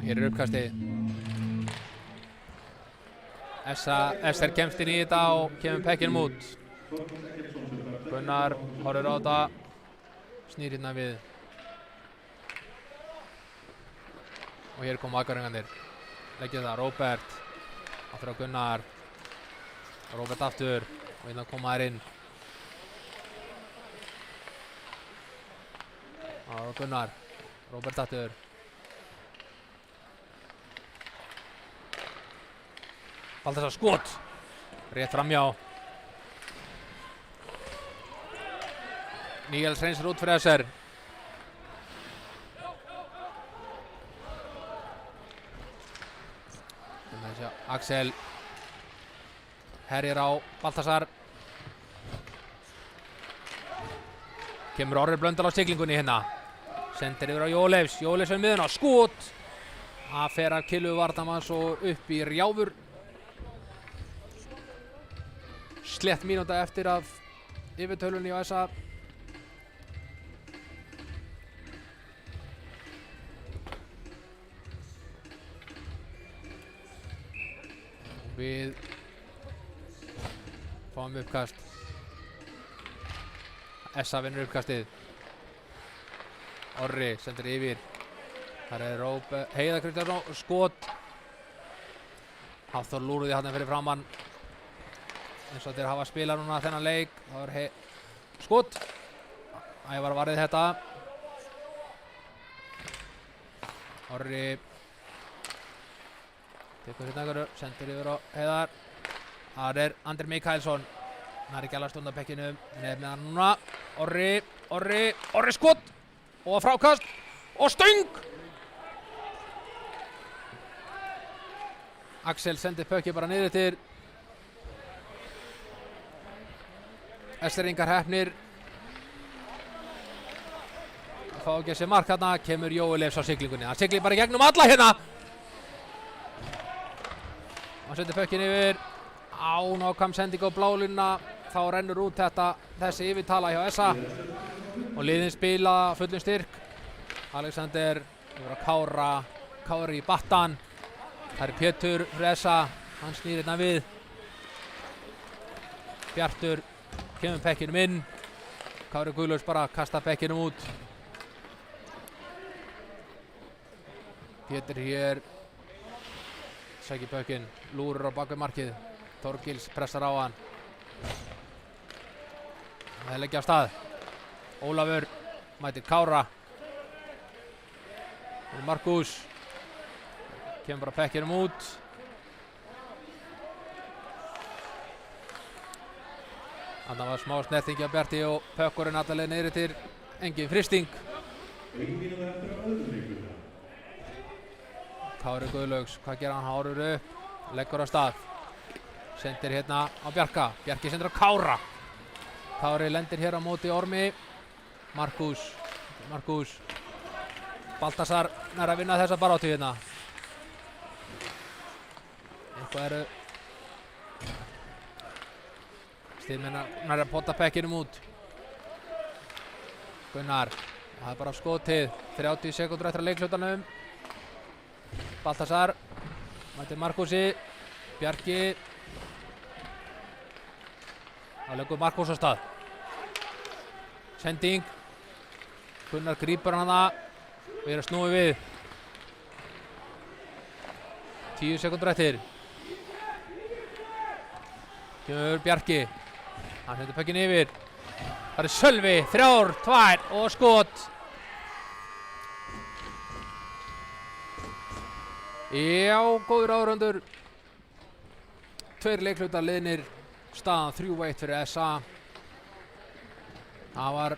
[SPEAKER 1] Hér er uppkastið. SR kemst inn í þetta og kemur pekkinum út. Gunnar horfir á þetta. Snýr hérna við. Og hér kom Akureyringarnir. Leggja það, Róbert. Aftur á Gunnar. Róbert aftur. Og hérna koma þær inn. Á Gunnar. Róbert aftur. Baltasar skot. Rétt framjá. Níels reynsir út fyrir SR. Axel herjar á Baltasar. Kemur Orri Blöndal á siglingunni hérna. Sendir yfir á Jóleifs. Jóleifs við miðuna. Skot. Það fer af Kilvu varnarmanns og upp í rjáfur. Slett mínúta eftir af yfirtölunni á SA. Við fáum uppkast. SA vinnur uppkastið. Orri sendir yfir. Þar Heiðar Kristjánsson skot. Hafþór lúruði hann fyrir framann. Eins og þeir hafa spilað núna þennan leik. Það skot. Ævar varði þetta. Orri tekur hérna einhverju, sendir yfir á Heiðar. Það Andri Mikaelsson. Hann ekki alveg stund á bekkinu. Með hann núna. Orri skot. Og frákast. Og stöng. Axel sendir pökkið bara niður til. Esteringar heppnir. Það fá ekki þessi mark hérna. Kemur Jói Leifs á siglingunni. Hann siglir bara í gegnum alla hérna. Hann sendir pökkinn yfir. Nákvæm sending á blálínuna. Þá rennur út þessi yfirtala hjá SA. Og liðin spila fullum styrk. Alexander yfir á Kára. Kári í battan. Það Pétur fyrir SA. Hann snýr hérna við. Bjartur kemur pekkinum inn. Kári Guðlaugs bara kastar pekkinum út. Pétur hér. Sækir pökkinn. Lúrur á bakvið markið. Þorgils pressar á hann. Það leggja af stað. Ólafur mætir Kára. Markus kemur bara pekkinum út. Þannig var smá snerting hjá Bjarti og pökkurinn allaleg niðri til engin frysting. Kári Guðlaugs, hvað gera hann? Hárur upp, leggur af stað. Sendir hérna á Bjarka. Bjarki sendir á Kára. Kári lendir hér á móti Ormi. Markus. Baltasar nær að vinna þessa baráttu hérna. Eitthvað Stíðmenn nær að potta pekkinum út. Gunnar. Það bara skotið. 30 sekúndur eftir að leikhlutanum. Baltasar. Mætir Markusi. Bjarki. Það leggur Markus á stað. Sending. Gunnar grípur hana. Og að snúi við. 10 sekúndur eftir. Kemur Bjarki. Hann sendir pökkinn yfir. Það Sölvi. 3, 2 og skot. Já, góður árangur. 2 leikhlutar liðnir. Staðan 3-1 fyrir SA. Það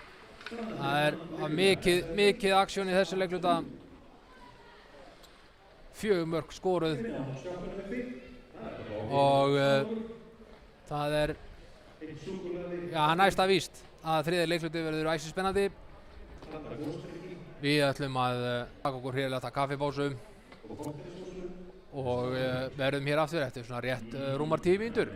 [SPEAKER 1] er mikið aksjón í þessu leikhluta. 4 mörk skoruð. Og það næsta víst að 3. leikhluti verður æsispennandi. Við ætlum að taka okkur hér kaffipásu og verðum hér aftur eftir svona rétt rúmar 10 mínútur.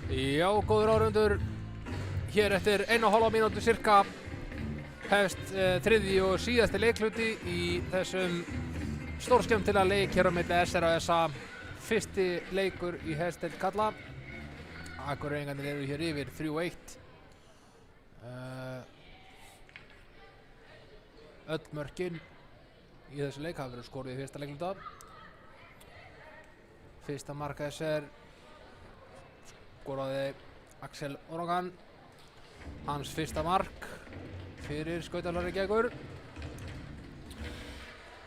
[SPEAKER 1] Já, góður áhorfendur, hér eftir 1,5 mínútu cirka hefst þriðji og síðasti leikhluti í þessum stórskemmtilega leik hér á milli SR og SA. Fyrsti leikur í hestdeild karla. Akureyringarnir eru hér yfir 3-1. Öll mörkin í þessu leik hafa verið skoruð í fyrsta leikhluta. Fyrsta mark SR skoraði Axel Orogan, hans fyrsta mark fyrir Skautafélag Reykjavíkur.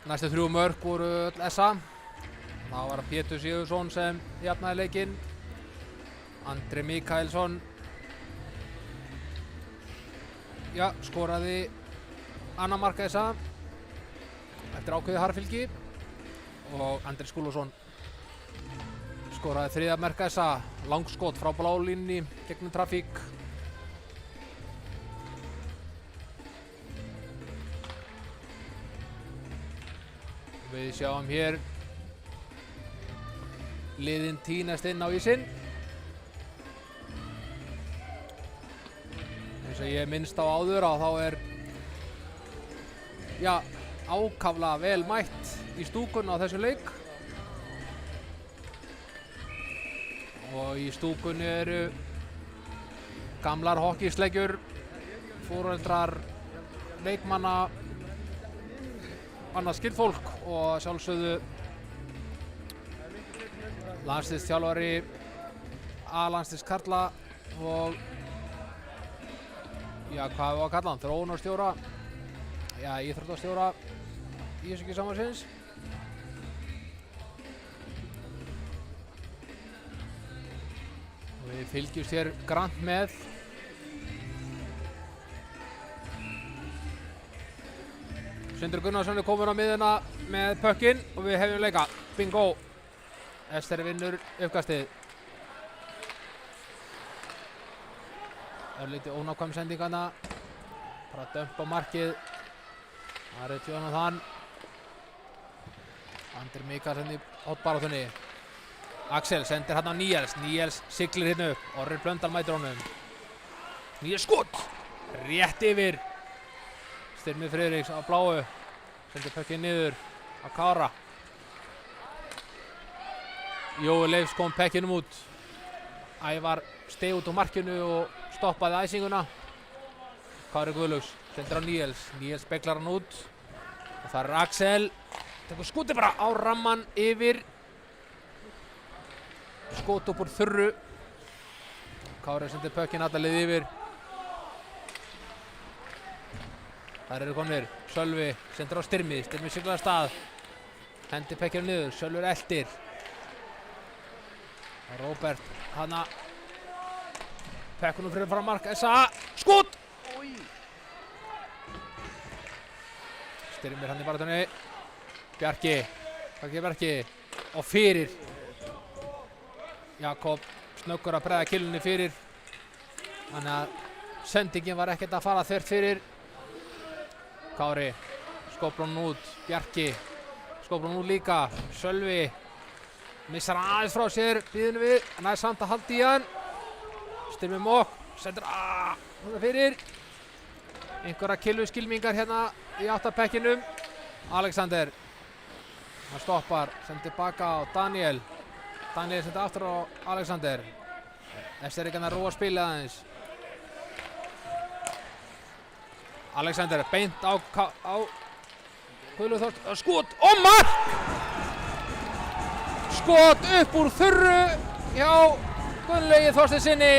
[SPEAKER 1] Næstu 3 mörk voru öll SA. Það var Pétur Sigurðsson sem jafnaði leikinn. Andri Mikaelsson skoraði annað mark SA eftir ákveðið harðfylgi og Andri Skúlason skoraði þriðja mark SA, langskot frá blálínni gegnum trafík. Við sjáum hér liðin tínast inn á ísinn. Eins og ég minnst á áður þá er ákaflega vel mætt í stúkunni á þessum leik. Og í stúkunni eru gamlar hokkísleggjur, foreldrar leikmanna, annað skyldfólk og sjálfsögðu landsliðsþjálfari A-landsliðs karla og hvað við að kalla hann, þróunarstjóra, íþróttastjóra Íshokkísambandsins. Við fylgjumst hér grannt með. Sindri Gunnarsson er komin á miðjuna með pökkinn og við hefjum leika. Bingo! SR vinnur uppkastið. Örlítið ónákvæm sendinganna. Bara dömp á markið. Það er Jonathan. Andri Mikaelsson í hotbaráttunni. Axel sendir hann á Níels. Níels siglir hérna upp. Orri Blöndal mætir honum. Níels skot! Rétt yfir. Styrmir Friðriks á bláu. Sendir pökkinn niður á Kára. Jói Leifs kom pekkinum út. Ævar steig út á markinu og stoppaði æsinguna. Kári Guðlaugs sendir á Níels. Níels beglar hann út. Og þar er Axel. Tekur skotið bara á ramman yfir. Skot upp úr þurru. Kári sendir pökkinn alla leið yfir. Þar eru komnir. Sölvi sendir á Styrmi. Styrmi siglar af stað. Hendir pekkinu niður. Sölvi er eltir. Róbert hana. Pekkunum fyrir fram mark. SA. Skot! Styrmir hann í baráttunni. Bjarki. Og fyrir. Jakob snöggur að bregða killunni fyrir. Þannig að sendingin var ekkert að fara þvert fyrir. Kári skóplar hann út. Bjarki skóplar hann út líka. Sölvi missar hann aðeins frá sér. Býðinu við. Hann er samt að halda í hann. Styrmir Mók. Sendur hann fyrir. Einhverja killuskilmingar hérna í áttapekkinum. Alexander. Hann stoppar. Sendir baka á Daniel. Daniel sendir aftur á Alexander. SR ekki að róa spilið aðeins. Alexander beint á Guðlaug Þórt. Skot og mark! Skot upp úr þurru hjá Gunnlaugi Þorsteinssyni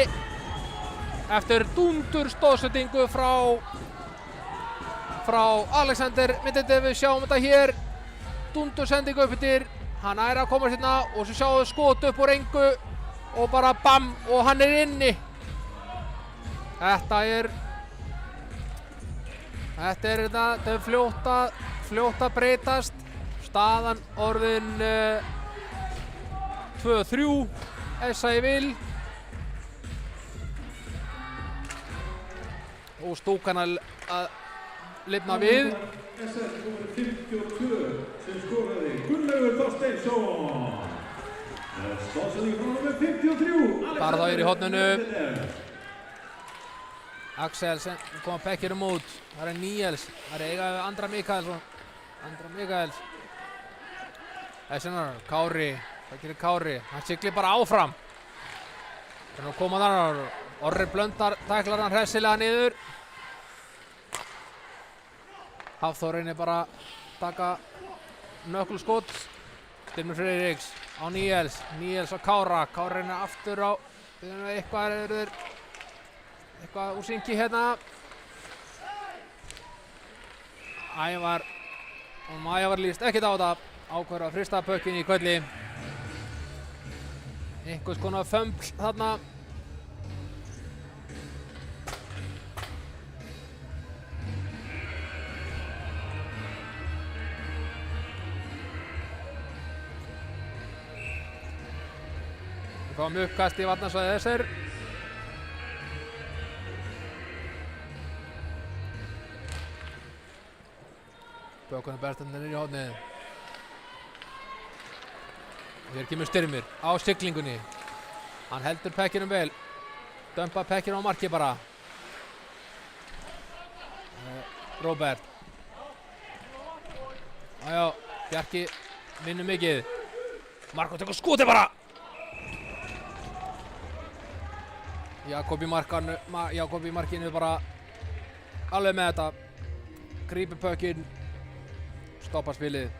[SPEAKER 1] eftir dúndur stóðsendingu frá Alexander. Myndið við sjáum þetta hér. Dúndur sendingu upp yfir. Hann er að koma hérna og svo sjáum við skot upp úr engu og bara bam og hann er inni. Þetta er fljótt að breytast. Staðan orðin 2-3. SA í vil. Og stúkan að lifna við.
[SPEAKER 2] SR nummer 52 sem skoraði Gunnlaugur Þorsteinsson.
[SPEAKER 1] Bara þá í horninu. Axel koma pekkinum út. Það Níels. Það eiga við Andra Mikaelsson. Þessinnar, Kári. Hvað gerir Kári? Hann siglir bara áfram. Þannig að koma þar. Orri Blöndar tæklar hann hressilega niður. Hafþór reynir bara að taka nökkulskot. Styrmir Friðriks á Níels. Níels á Kára. Kára reynir aftur á. Eitthvað úr synki hérna. Ævar líst ekkert á þetta. Ákveður að frista pökkinn í hvelli. Einhvers konar fömbl þarna. Við fáum uppkast í varnarsvæði þessir. Bökkunum berstanir í hóðnið. Hér kemur Styrmir á siglingunni. Hann heldur pekkinum vel. Dömpa pekkinu á marki bara. Róbert. Bjarki vinnur mikið. Marko tekur skotið bara. Jakob í markinu bara alveg með þetta. Grípur pökkinn. Stoppar spilið.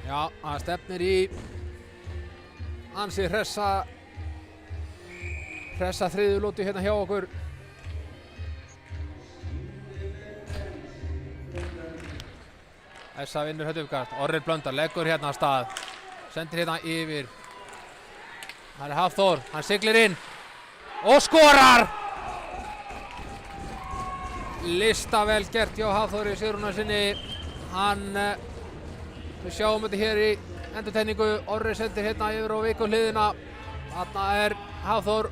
[SPEAKER 1] Já, hann stefnir í ansi hressa þriðju hérna hjá okkur. Essa vinnur þetta uppkast. Orri Blöndar leggur hérna af stað. Sendir hérna yfir. Það Hafþór, hann siglir inn og skorar! Lista vel gert hjá Hafþóri Sigrúnarsyni. Við sjáum þetta hér í endurtekningu. Orri sendir hérna yfir á viku hliðina. Þarna Hafþór.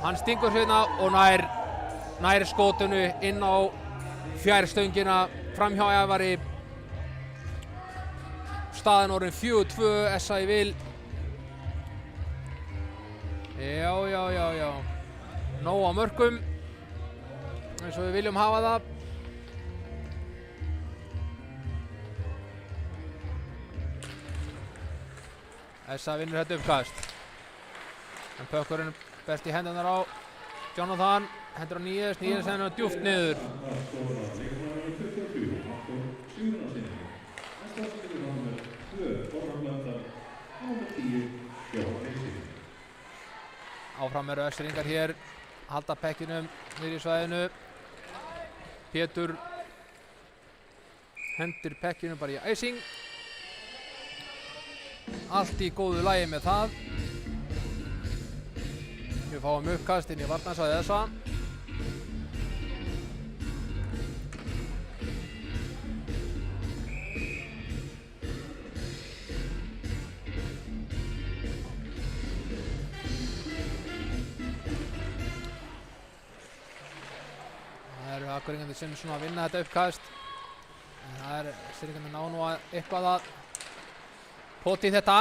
[SPEAKER 1] Hann stingur hérna og nær skotinu inn á fjárstöngina framhjá Ævari. Staðan orðin 4-2, SA í vil. Já. Nóg á mörkum. Eins og við viljum hafa það. SA vinnur þetta uppkast. En pökkurinn best í hendunar á Jonathan. Hendur á Níels hendur djúpt niður. Áfram eru Östringar hér. Halda pekkinum niður í svæðinu. Pétur hendir pekkinu bara í æsing. Allt í góðu lagi með það. Við fáum uppkast inn í varnarsvæði SA. Akureyringarnir sem svona að vinna þetta uppkast. En það Styrringarnir ná nú eitthvað að pota í þetta.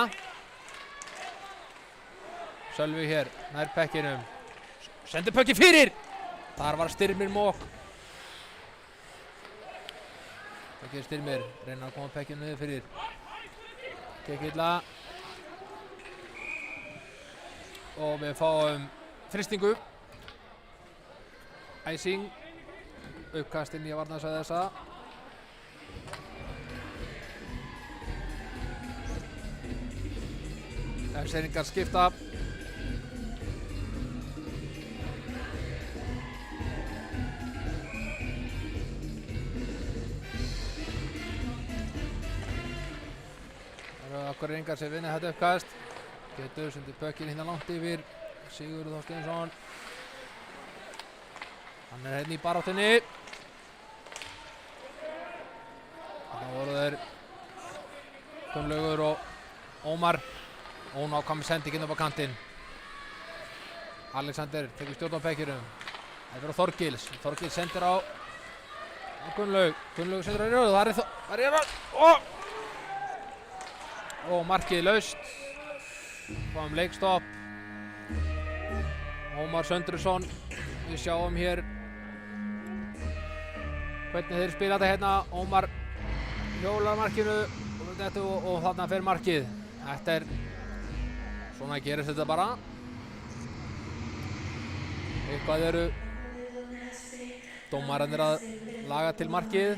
[SPEAKER 1] Sölvi hér, nær pekkinum. Sendir pökki fyrir! Þar var Styrmir mók. Það gerir Styrmir, reynar að koma pekkinu niður fyrir. Gekk illa. Og við fáum þristingu. Æsing. Uppkast inn í varnarsvæði SA. Styrringar skipta. Það eru Akureyringar sem vinna þetta uppkast. Getur sendir pökkinn hérna langt yfir. Sigurður Þorsteinsson. Hann hérna í baráttunni. Það voru þeir Gunnlaugur og Ómar. Ónákvæmur sending inn upp á kantinn. Alexander tekur stjórn á pekkinum. Það er Þorgils. Þorgils sendir á Gunnlaug. Gunnlaug sendir á rauð. Það er og markið laust. Fáum leikstopp. Ómar Söndursson, við sjáum hér hvernig þeir spila þetta hérna. Ómar hjólar markinu og þarna fer markið. Þetta svona gerist þetta bara. Eitthvað eru dómararnir að laga til markið.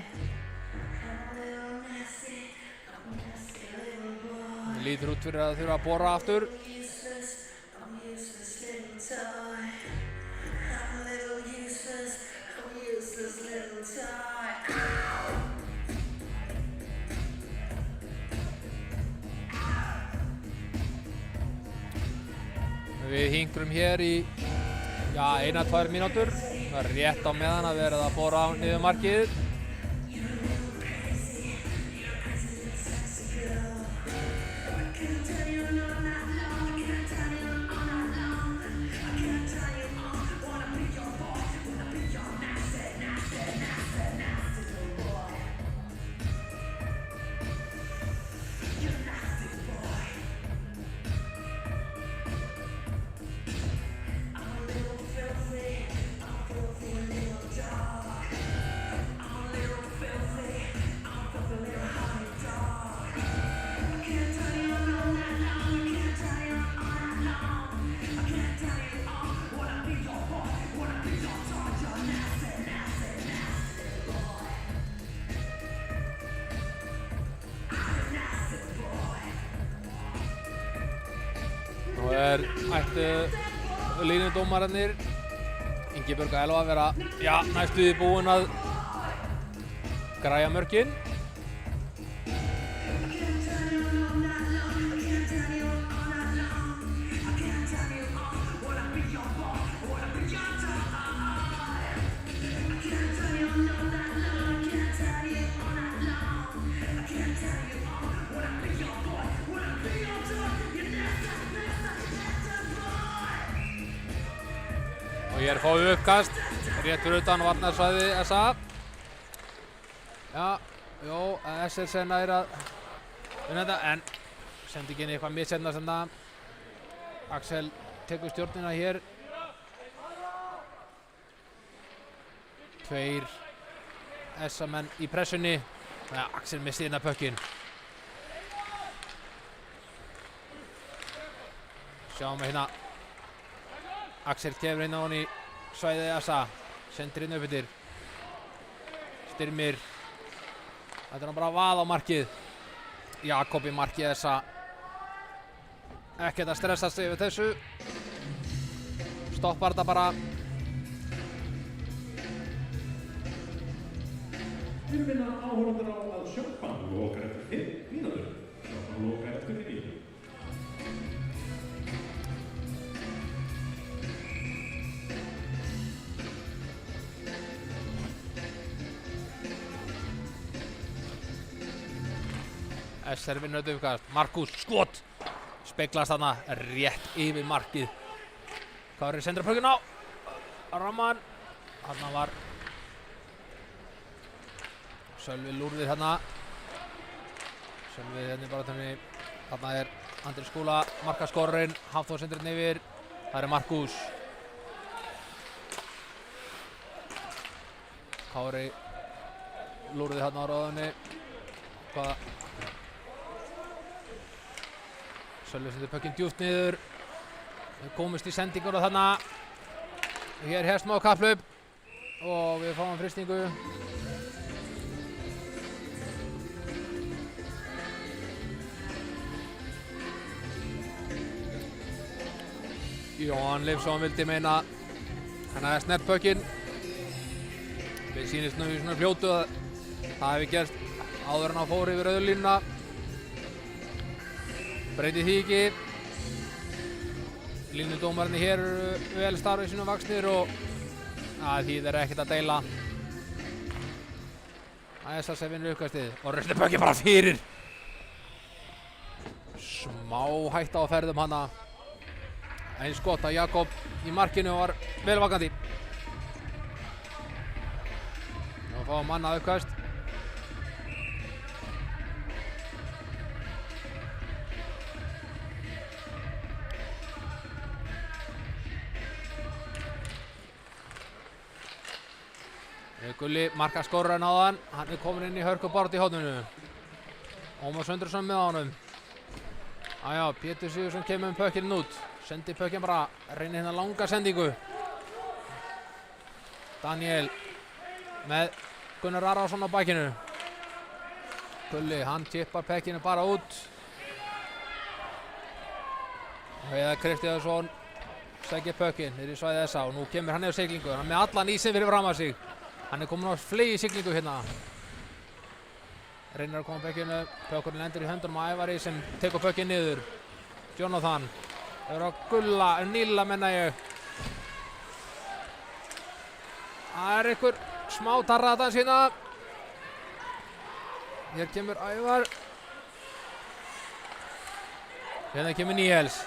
[SPEAKER 1] Lítur út fyrir að þurfa að bora aftur. Við hingrum hér í 1-2 mínútur. Það er rétt á meðan að verða að bora niður markið. Nú ættu línudómararnir Ingibjörg og Elva að vera næstu því búin að græja mörkin. Og hér fáum við uppkast, rétt fyrir utan varnarsvæði SA. SSN er að vinna þetta, en sendi ekki inn eitthvað missefna sem það. Axel tekur stjórnina hér. 2 SA-menn í pressunni. Axel missir inn að pökkinn. Sjáum við hérna. Axel kemur inn á hann í svæðið SA. Sendir inn upp yfir. Styrmir. Þetta er bara vað á markið. Jakob í markið SA. Ekkert að stressa sig yfir þessu. Stoppar þetta bara.
[SPEAKER 2] Við minna áhorfendur á að sjónbann lokar eftir 5 mínútur. Sjónbann lokar eftir 5 mínútur.
[SPEAKER 1] SR vinnur þetta uppkast. Markus skot. Speglast þarna rétt yfir markið. Kári sendir pökkinn á. Ramman. Þarna var Sölvi lúrðið þarna. Sölvi hérna í baráttunni. Þarna er Andri Skúla markaskorarinn. Hafþór sendir hérna yfir. Það er Markus. Kári lúrðið þarna á ráðunni. Sölvi sendir pökkinn djúpt niður. Við komumst í sendingur á þarna. Hér hefst smá kapphlaup og við fáum frystingu. Jóhann Leifsson vildi meina hann hafði snert pökkinn. Við sýnist nú í svona fljótu að það hefði gerst áður en hann fór yfir rauðlínuna. Breyti því ekki. Línudómararnir hér eru vel starfið sínum vaxnir og því þeir ekkert að deila. SS vinnur uppkastið og ruslir pökkinn bara fyrir. Smá hætta á ferðum hana. Eins gott að Jakob í markinu var vel vakandi. Nú fáum annað uppkast. Gulli markar skorurinn áðan, hann komin inn í hörkubaráttu í horninu. Ómar Söndursson með honum. Pétur Sigurðsson kemur pökkinn út. Sendi pökkinn bara, reynir hérna langa sendingu. Daniel með Gunnar Arason á bakinu. Gulli, hann tippar pökkinu bara út. Heiðar Kristjánsson segir pökkinn niður í svæði SA og nú kemur hann yfir siglingu. Hann með allan ísinn fyrir fram að sig. Hann komin á flegi siglingu hérna. Reynir að koma pökkinu. Pökkurinn lendir í höndunum á Ævari sem tekur pökkinn niður. Jonathan. Það á Gulla, Níla menna ég. Það einhver smá tarraðans hérna. Hér kemur Ævar. Hérna kemur Níels.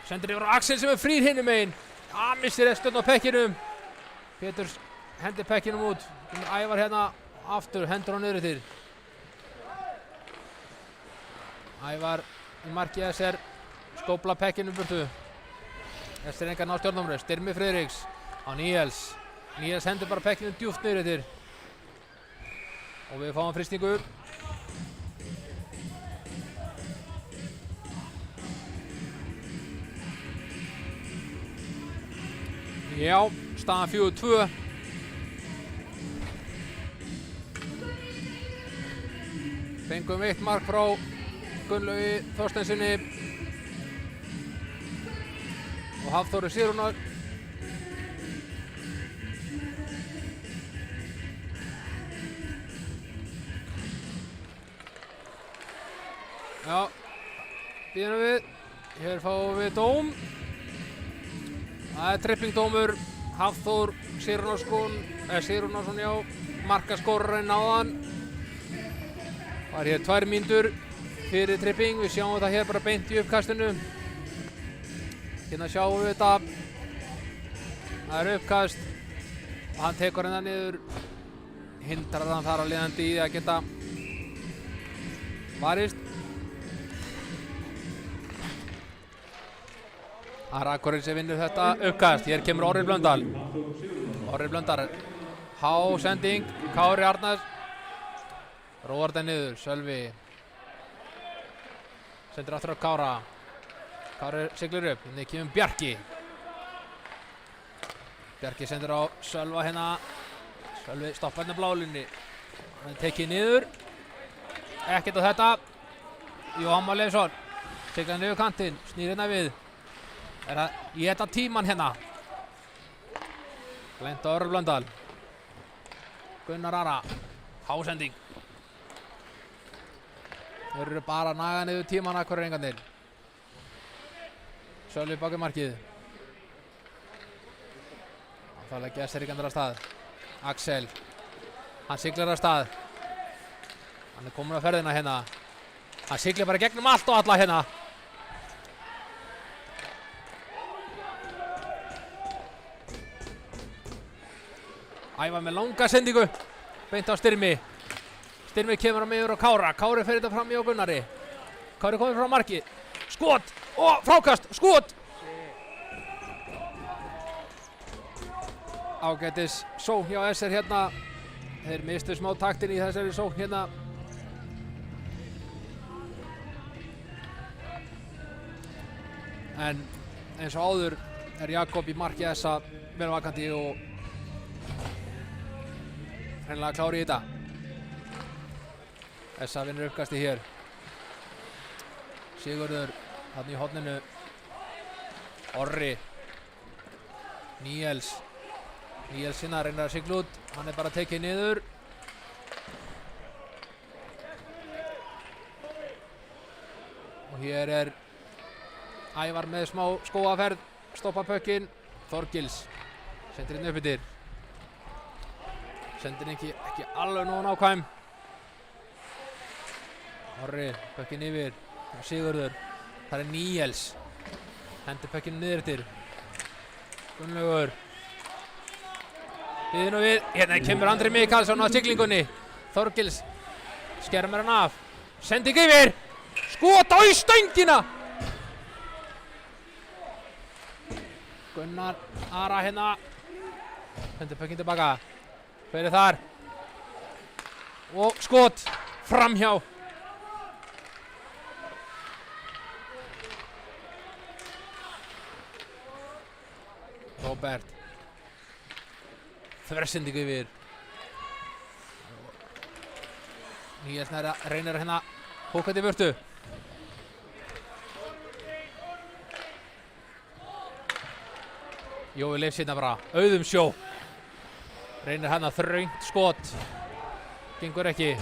[SPEAKER 1] Sendir yfir á Axel sem frýr hinum megin. Missir stöðn á pekkinum. Pétur hendir pekkinum út. Kemur Ævar hérna aftur, hendur hann niður til. Ævar í marki SR. Skópla pekkinum burtu. SR engan á stjórnumru. Styrmi Friðriks á Níels. Níels hendur bara pekkinum djúpt niður til. Og við fáum frystingu. Já, staðan 4-2. Fengum 1 mark frá Gunnlaugi Þorsteinsinni og Hafþóri Sigurðssonar. Já, bíðum við. Hér fáum við dóm. Það trippingdómur. Hafþór Sigurðsson, já, markaskorarinn áðan. Var hér 2 mínútur fyrir tripping. Við sjáum þetta hér bara beint í uppkastinu. Hérna sjáum við þetta. Það uppkast. Og hann tekur hérna niður. Hindrar hann þar að leiðandi í að geta varist. Það er Akureyri sem vinnur þetta uppkast. Hér kemur Orri Blöndal. Orri Blöndal. Há sending. Kári Arnars. Róar þetta niður. Sölvi. Sendir aftur á Kára. Kári siglir upp. Hérna kemur Bjarki. Bjarki sendir á Sölva hérna. Sölvi stoppar hérna blálunni. Hann er tekið niður. Ekkert á þetta. Jóhann Már Leifsson. Siglar niður kantinn. Snýr hérna við. Er að éta tíman hérna. Lent á Orri Blöndal. Gunnar Ara. Hásending. Þeir eru bara að naga niður tíman Akureyringarnir. Sölvi bak við markið. Það leggja SR-ingarnir af stað. Axel. Hann siglir af stað. Hann er komin á ferðina hérna. Hann siglir bara gegnum allt og alla hérna. Ævar með langa sendingu. Beint á Styrmi. Styrmi kemur á miður á Kára. Kári fer þetta fram í á Gunnari. Kári komið frá marki. Skot. Og frákast. Skot. Ágætis sókn hjá SR hérna. Þeir mistu smá taktin í þessari sókn hérna. En eins og áður er Jakob í marki SA vel vakandi og hreinlega klári í þetta. SA vinnur uppkasti hér. Sigurður þarna í horninu. Orri. Níels. Níels sinna reynir að sigla út. Hann er bara tekið niður. Og hér er Ævar með smá skóaferð. Stoppa pökkinn. Þorgils. Sendir inn upp yfir. Sendir ekki alveg nógu nákvæm. Orri, pökkinn yfir. Sigurður. Það er Níels. Hendir pökkinn niður til. Gunnlaugur. Biðin og við. Hérna kemur Andri Mikaelsson á siglingunni. Þorgils. Skermir hann af. Sending yfir. Skot á í stöngina. Gunnar Ara hérna. Hendir pökkinn tilbaka. Hver þar? Og skot framhjá. Robert. Þversendingu yfir. Níels reynir hérna hókandi í vörtu. Jói Leifs hérna bara auðum sjó. Reynir hérna þröngt skot. Gengur ekki.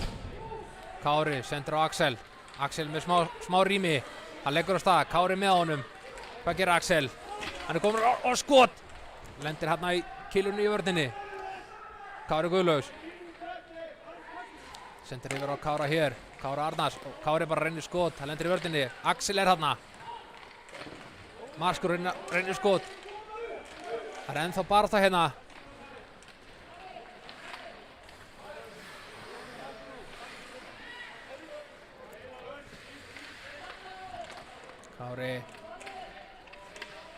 [SPEAKER 1] Kári sendur á Axel. Axel með smá rými. Hann leggur á stað. Kári með honum. Hvað gerir Axel? Hann er komin á skot. Lendir hérna í kilunni í vörninni. Kári Guðlaugs. Sendir yfir á Kára hér. Kára Arnars. Kári bara reynir skot. Hann lendir í vörninni. Axel er hérna. Marskur reynir skot. Það er ennþá barátta hérna. Kári.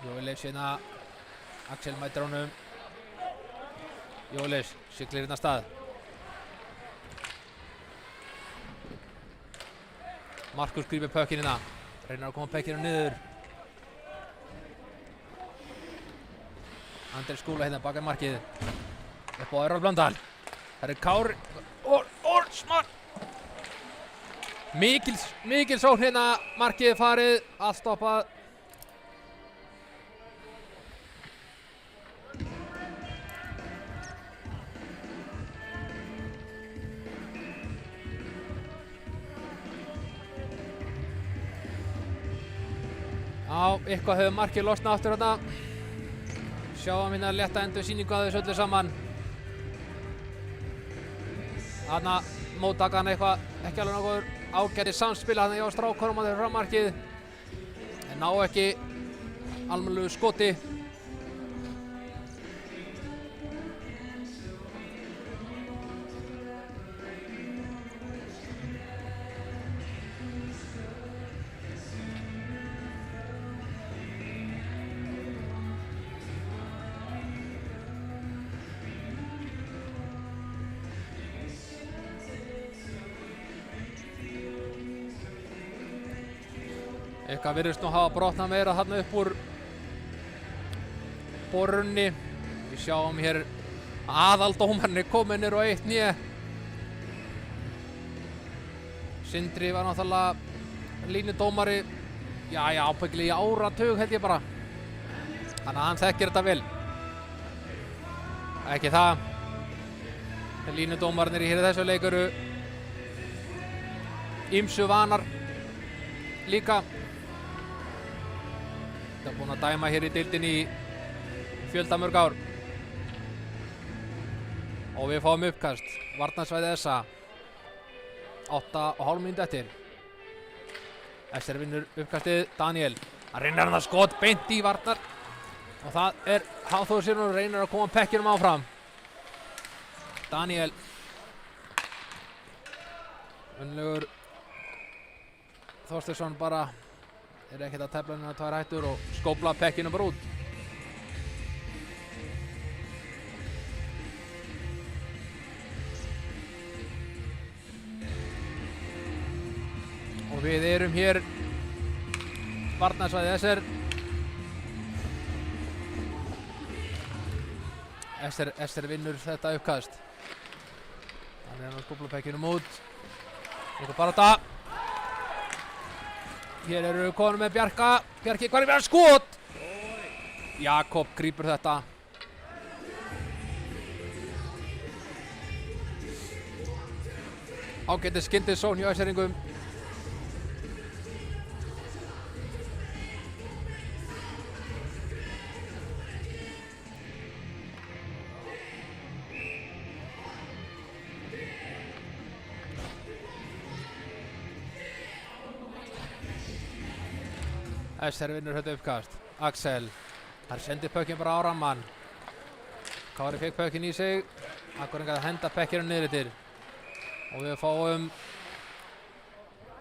[SPEAKER 1] Jói Leifs hérna. Axel mætir honum. Jói Leifs siglir hérna stað. Markus grípir pökkinn hérna. Reynir að koma pökkinu niður. Andri Skúla hérna baka markið. Upp á Örvar Blöndal. Það er Kári. Smart. Mikil sókn hérna. Markið farið. Allt stoppað. Já, eitthvað hefur markið losnað aftur hérna. Sjáum hérna létta endur sýningu að þessu öllu saman. Þarna móttakan eitthvað ekki alveg nokkuð ágætis samspil þarna hjá strákunum að þeir fram markið. En ná ekki almennilegu skoti. Eitthvað virðist nú hafa brotnað meira þarna upp úr borunni. Við sjáum hér aðaldómarinn er kominn niður á eitt hné. Sindri var náttúrulega línudómari, ábyggilega í áratug held ég bara. Þannig að hann þekkir þetta vel. Ekki það. Línudómarnir hér í þessu leik eru ýmsu vanar líka. Það er búinn að dæma hér í deildinni í fjöldamörg ár. Og við fáum uppkast. Varnarsvæði SA. 8,5 mínútur eftir. SR vinnur uppkastið. Daniel. Hann reynir hann að skot beint í varnar. Og það er Hafþór Sigurðsson reynir að koma pekkinum áfram. Daniel. Unnlegur Þorsteinsson bara er ekkert að tefla henni að tvær hættur og skópla pekkinu bara út. Og við erum hér varnarsvæði SR. SR vinnur þetta uppkast. Þannig er hann að skópla pekkinum út. Eitthvað bara þetta. Hér eru við konum með Bjarka. Bjarki, hvað er með skot? Jakob grípur þetta. Ágætis skyndisókn hjá SR-ingum. SR vinnur þetta uppkast. Axel. Hann sendir pökkinn bara á rammann. Kári fekk pökkinn í sig. Akureyringar henda pekkinu niður yfir. Og við fáum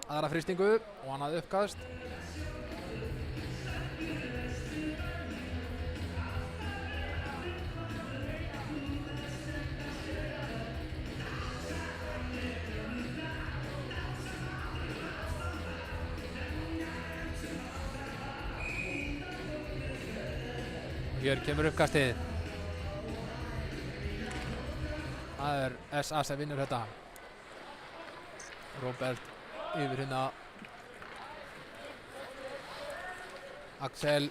[SPEAKER 1] aðra frystingu og annað uppkast. hér kemur uppkastið. Það er SA sem vinnur þetta. Robert yfir hérna. Axel.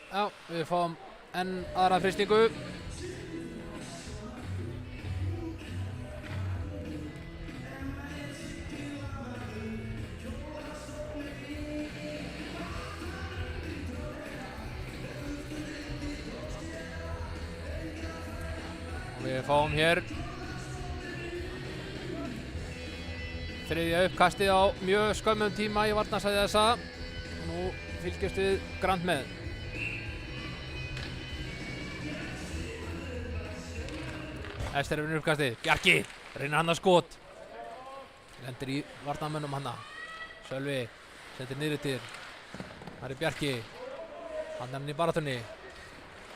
[SPEAKER 1] Já, við fáum enn aðra fristingu. Við fáum hér þriðja uppkastið á mjög skömmum tíma í varnarsvæði SA. Nú fylgjumst við grannt með. Ester vinnur uppkastið. Bjarki reynir hann að skot. Lendir í varnarmönnum hanna. Sölvi setur niður til. Það er Bjarki. Hann er hann í baráttunni.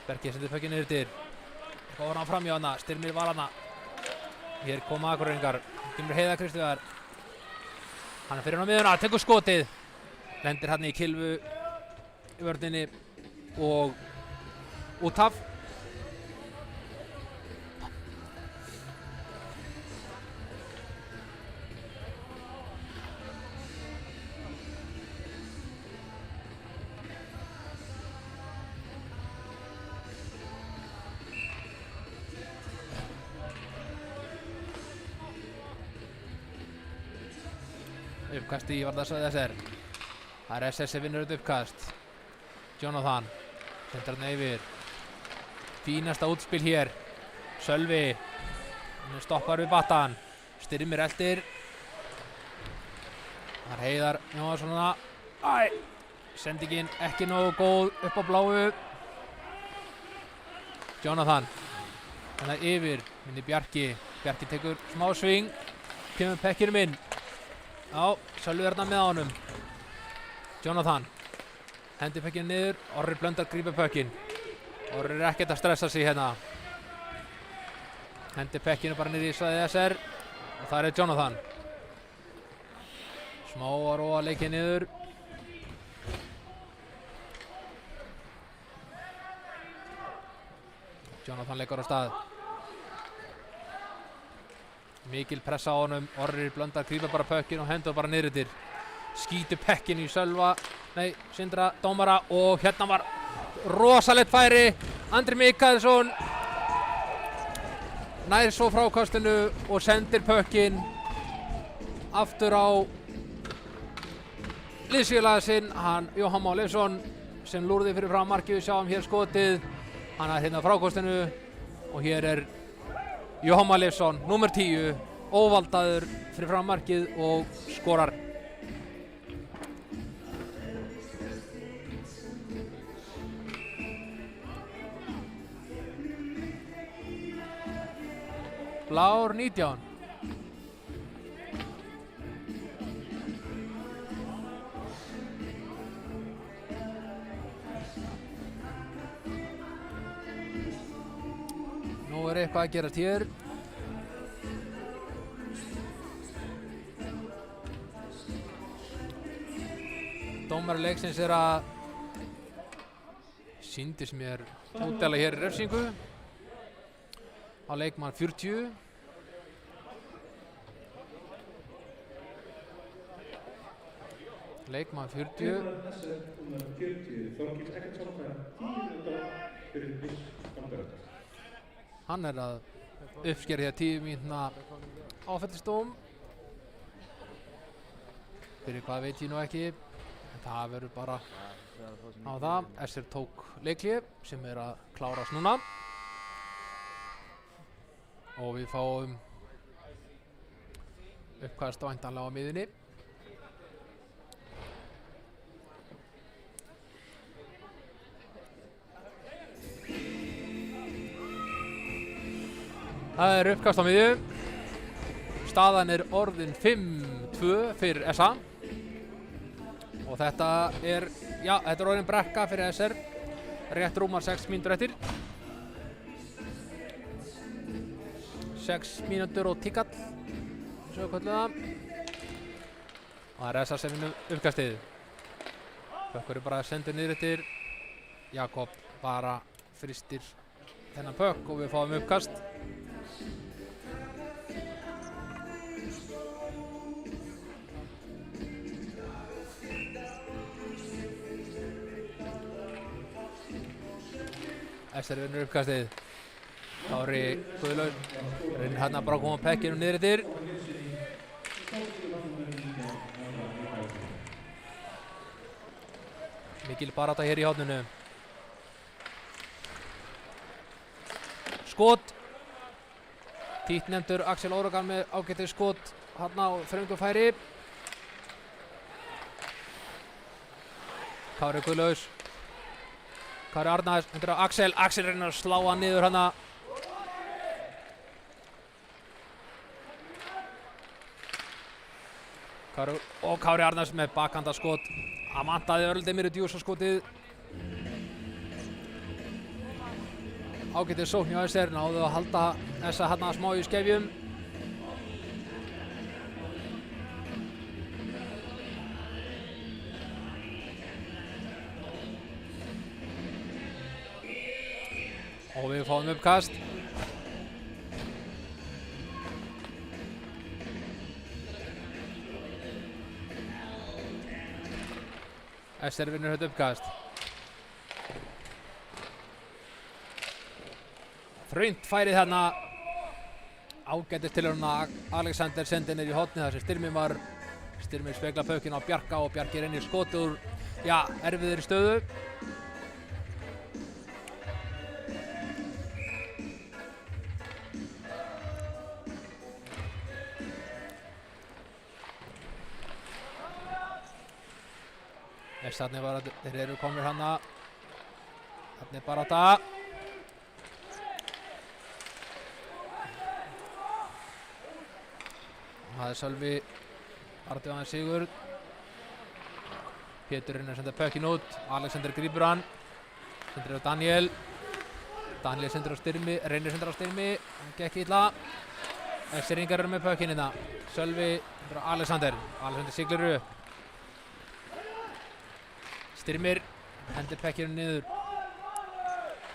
[SPEAKER 1] Bjarki setur pökkinn niður til. Fór hann fram hjá hana, Styrmir var hana. Hér koma Akureyringar. Kemur Heiðar Kristjáðar. Hann er fyrir hann á miðuna, tekur skotið. Lendir hann í kylfu í vörninni og út af. Uppkast í varnarsvæði SR. Það er SS sem vinnur þetta uppkast. Jonathan sendir hann yfir. Fínasta útspil hér. Sölvi stoppar við battan. Styrmir eldir. Það er Heiðar Jónsson. Sendingin ekki nógu góð upp á bláu. Jonathan hann er yfir. Minni Bjarki. Bjarki tekur smá sving. Kemur pekkinum inn. Já, Sölvi er þarna með honum. Jonathan hendir pökkinn niður. Orri Blöndal grípur pökkinn. Orri er ekkert að stressa sig hérna. Hendir pökkinu bara niður í svæði SR. Og það er Jonathan. Smá að róa leikinn niður. Jonathan leikur á stað. Mikil pressa á honum. Orri Blöndal grípur bara pökkinn og hendur bara niður yfir. Skýtur pekkin í Sölva. Nei, Sindra dómara. Og hérna var rosalegt færi. Andri Mikaelsson nær svo frákastinu og sendir pökkinn aftur á liðsfélaga sinn. Hann Jóhann Már Leifsson sem lúrði fyrir fram markið. Við sjáum hér skotið. Hann er hérna frákastinu og hér er Jóhann Már Leifsson, númer 10, óvaldaður fyrir fram markið og skorar. Blár 19. Nú er eitthvað að gerast hér. Dómari leiksins er að sýndist mér útdela hér refsingu á leikmann 40. Leikmann 40. Hann er að uppskera hér 10 mínútna áfellisdóm. Fyrir hvað veit ég nú ekki. En það verður bara á það. SR tók leikhlé sem er að klárast núna. Og við fáum uppkast væntanlega á miðunni. Það er uppkast á miðju. Staðan er orðin 5-2 fyrir SA. Og þetta er orðin brekka fyrir SR. Rétt rúmar 6 mínútur eftir. 6 mínútur og tíkall. Svo kallið það. Og það er SA sem vinnur uppkastið. Bökkur er bara sendur niður eftir. Jakob bara fristir þennan pökk og við fáum uppkast. Ester vinnur uppkastið. Kári Guðlaug reynir hérna bara að koma pekkinu niður eftir. Mikil barátta hér í horninu. Skot. Títt nefndur Axel Óragan með ágætið skot hérna á þröngu færi. Kári Guðlaugs. Kári Arnars hendur á Axel. Axel reynir að slá hann niður hana. Kári Arnars með bakhanda skot. Hann vantaði Örldemir Djús á skotið. Ágætið sókn hjá Ester, náðu að halda þessa hérna smá í skefjum. Og við fáum uppkast. Ester vinnur þetta uppkast. Þröngt færið hérna. Ágætis tilraun að Alexander sendi niður í hornið þar sem Styrmir spegla pökkinn á Bjarka og Bjarki reynir skotið úr erfiðri stöðu. Þeir eru komnir hana. Þarna bara þetta. Það er Sölvi. Ardi aðeins Sigurð. Pétur reynir að senda pökkinn út. Alexander grípur hann. Sendir á Daniel. Daniel sendir á Styrmi. Reynir sendir á Styrmi. Hann gekk illa. Esteringar eru með pökkinn hérna. Sölvi sendir á Alexander. Alexander siglir upp. Styrmir hendir pekkinu niður.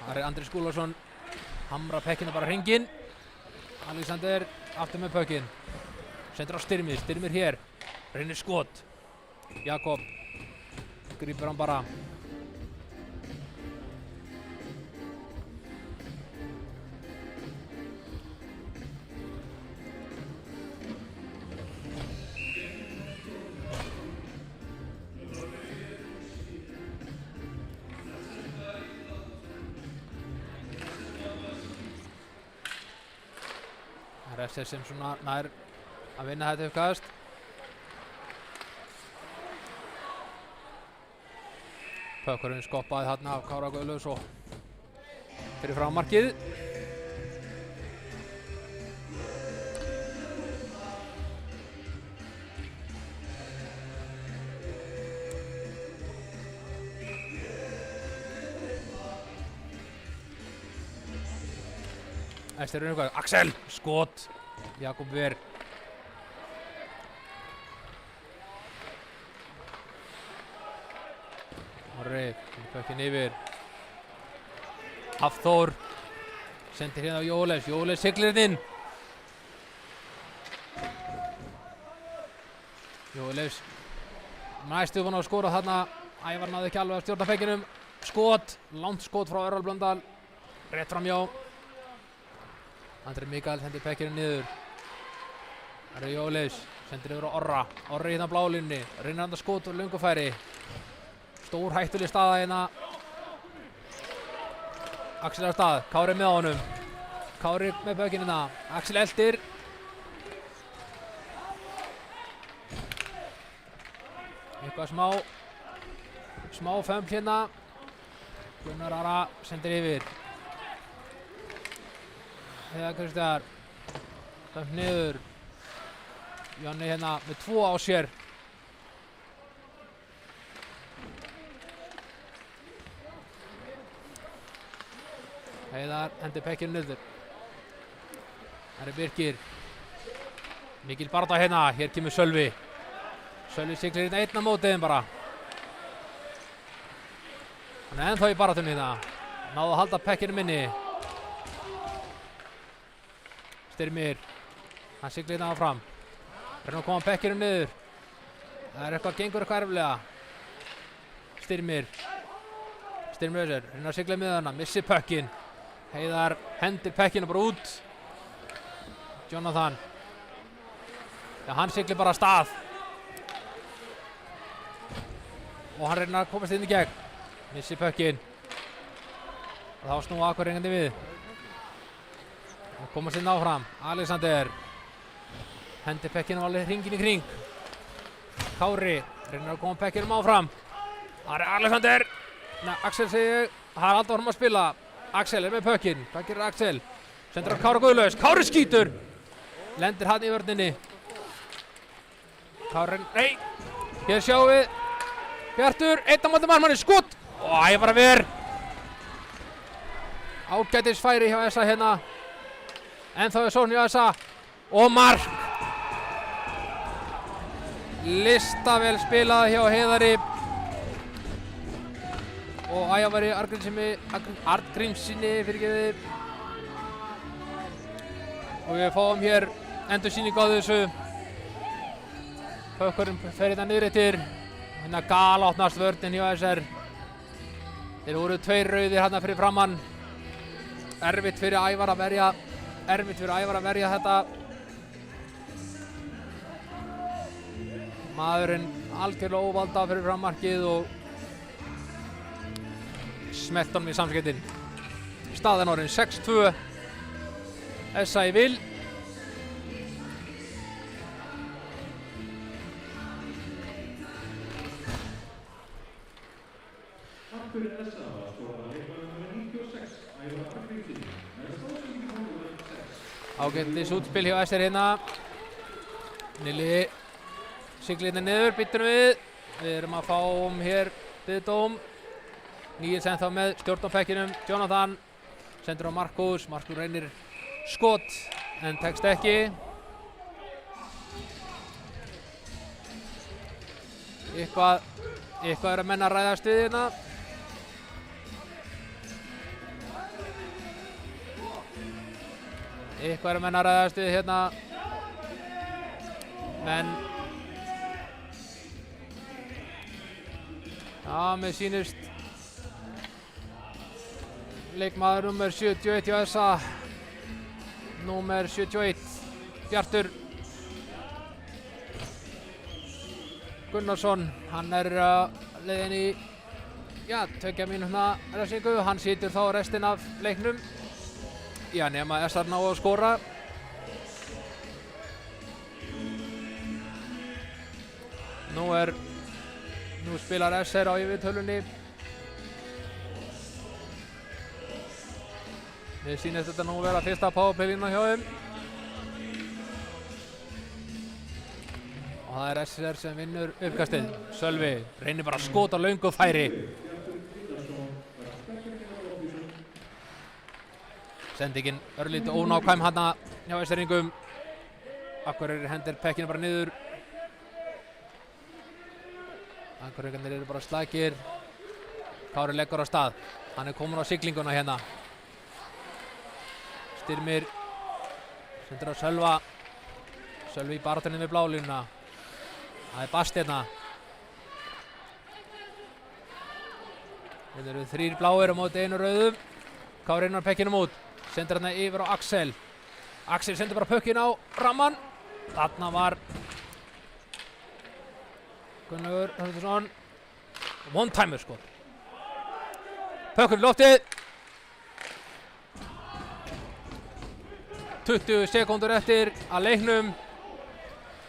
[SPEAKER 1] Það er Andri Skúlason. Hamra pekkinu bara hringinn. Alexander aftur með pökkinn. Sendur á Styrmir. Styrmir hér. Reynir skot. Jakob grípur hann bara. Ester sem svona nær að vinna þetta uppkast. Pökkurinn skoppaði þarna af Kára Guðlaugs og fyrir frá markið. Ester er eitthvað. Axel! Skot! Jakob Ver. Orri, pökkinn yfir. Hafþór. Sendir hérna á Jóles. Jóles siglir inn. Jóles. Næstu búinn að skora þarna. Ævar náði ekki alveg að stjórna pekkinum. Skot. Langt skot frá Örvar Blöndal. Rétt framjá. Andri Mikael sendir pekkinu niður. Það er Jóleis, sendir yfir á Orra. Orri hérna á blálínni, reynir hann að skot úr löngufæri. Stór hættuleg staða hérna. Axel er á stað, Kári með honum. Kári með pekkinu hérna. Axel eldir. Eitthvað smá fömbl hérna. Gunnar Ara sendir yfir. Heiðar Kristjar. Dæmt niður. Jonni hérna með 2 á sér. Heiðar hendir pekkinu niður. Það er Birkir. Mikil barátta hérna. Hér kemur Sölvi. Sölvi siglir hérna einn á móti þeim bara. Hann er ennþá í baráttunni það. Náðu að halda pekkinu minni. Styrmir. Hann siglir það áfram. Reynir að koma pekkinu niður. Það er eitthvað, gengur eitthvað erfilega. Styrmir. Styrmir Össur. Reynir að sigla með hana. Missi pökkin. Heiðar hendir pekkinu bara út. Jonathan. Já, hann siglir bara af stað. Og hann reynir að komast inn í gegn. Missi pökkin. Og þá snúa Akureyringandi við. Og komast inn áfram. Alexander. Hendir pekkinu alveg hringinn í kring. Kári. Reynir að koma pekkinum áfram. Það er Alexander. Nei, Axel segi ég. Það er alltaf fram að spila. Axel er með pökkin. Hvað gerir Axel? Sendur á Kára Guðlaus. Kári skýtur. Lendir hann í vörninni. Kári. Nei. Hér sjáum við. Bjartur. Einn á móti markmanni. Skot. Og Ævar Ver. Ágætis færi hjá SA hérna. Ennþá er sókn hjá SA. Og mark. Listavel spilað hjá Heiðari. Og Ævari Arngrímssyni fyrirgefið. Og við fáum hér endursýningu á þessu. Pökkurinn fer hérna niður eftir. Hérna galopnast vörnin hjá SR. Þeir voru 2 rauðir hérna fyrir framann. Erfitt fyrir Ævar að verja þetta. Maðurinn algjörlega óvalda fyrir frammarkið og smelt honum í samskeytin. Staðan orðin 6-2. SA í vil. Ágætis útspil hjá SR hérna. Nili siglir hérna niður, býttur við. Við erum að fá hér biðdóm. Níels ennþá með stjórn á pekkinum. Jonathan sendur á Markus. Markus reynir skot en tekst ekki. Eitthvað er að menna að ræðast við hérna. Eitthvað er að menna að ræðast við hérna. Men já, mér sýnist leikmaður nummer 71 hjá SA. Númer 71 Bjartur Gunnarsson. Hann er leiðin í 2 mínútna refsingu. Hann situr þá restin af leiknum. Já, nema SR ná að skora. Nú spilar SR á yfirtölunni. Mér sýnist þetta nú vera fyrsta powerplay-línan hjá þeim. Og það er SR sem vinnur uppkastið. Sölvi reynir bara að skota löngu færi. Sendingin örlítið ónákvæm hana hjá SR-ingum. Akureyri hendir pekkinu bara niður. Akureyringarnir eru bara slakir. Kári leggur á stað. Hann er komin á siglinguna hérna. Styrmir sendur á Sölva. Sölvi í baráttunni við blálínuna. Það er Bast hérna. Þetta eru 3 bláir á móti 1 rauðum. Kári reynar pekkinum út. Sendur hérna yfir á Axel. Axel sendur bara pökkin á ramman. Þarna var Gunnlaugur Hörðursson. One-timer skot. Pökkur í loftið. 20 sekúndur eftir að leiknum.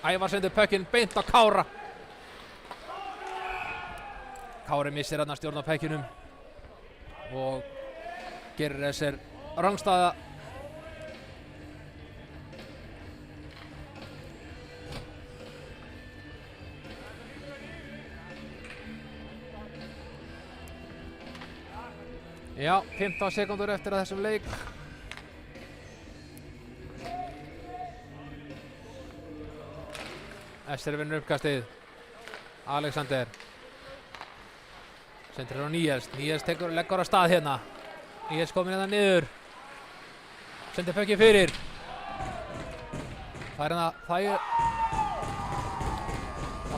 [SPEAKER 1] Ævar sendur pökkin beint á Kára. Kári missir hérna stjórn á pekkinum og gerir þessir rangstaða. Já, 15 sekúndur eftir að þessum leik. SR vinnur uppkastið. Alexander. Sendrir á Níels leggur að stað hérna. Níels komin hérna niður. Sendir pökkið fyrir. Það er hérna,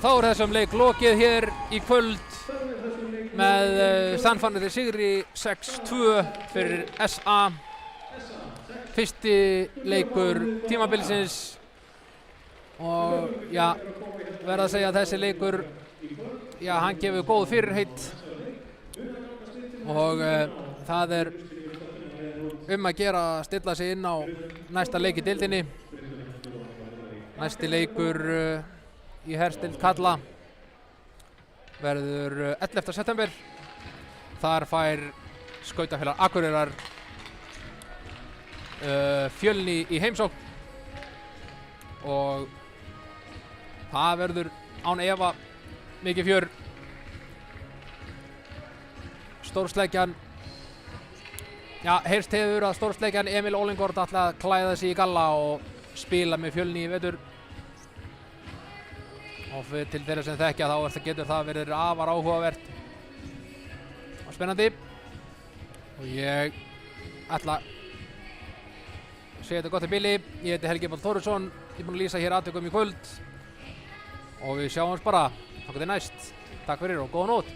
[SPEAKER 1] þá er þessum leik lokið hér í kvöld með sannfærandi sigri 6-2 fyrir SA. Fyrsti leikur tímabilsins og já, verð að segja að þessi leikur, já, hann gefur góð fyrirheit og það er að gera að stilla sig inn á næsta leik í deildinni. Næsti leikur í herstild karla verður 11. september. Þar fær Skautafélag Akureyrar Fjölni í heimsókn og það verður án efa mikið fjör. Stórsleikjan, já, heyrst hefur að stórsleikjan Emil Ólingård ætla að klæða sig í galla og spila með Fjölni í vetur. Og til þeirra sem þekkja þá getur það verið afar áhugavert og spennandi. Og ég ætla að segja þetta gott í bili. Ég heiti Helgi Páll Þórisson. Ég er búinn að lýsa hér atvikum í kvöld og við sjáumst bara þangað til næst. Takk fyrir og góða nótt.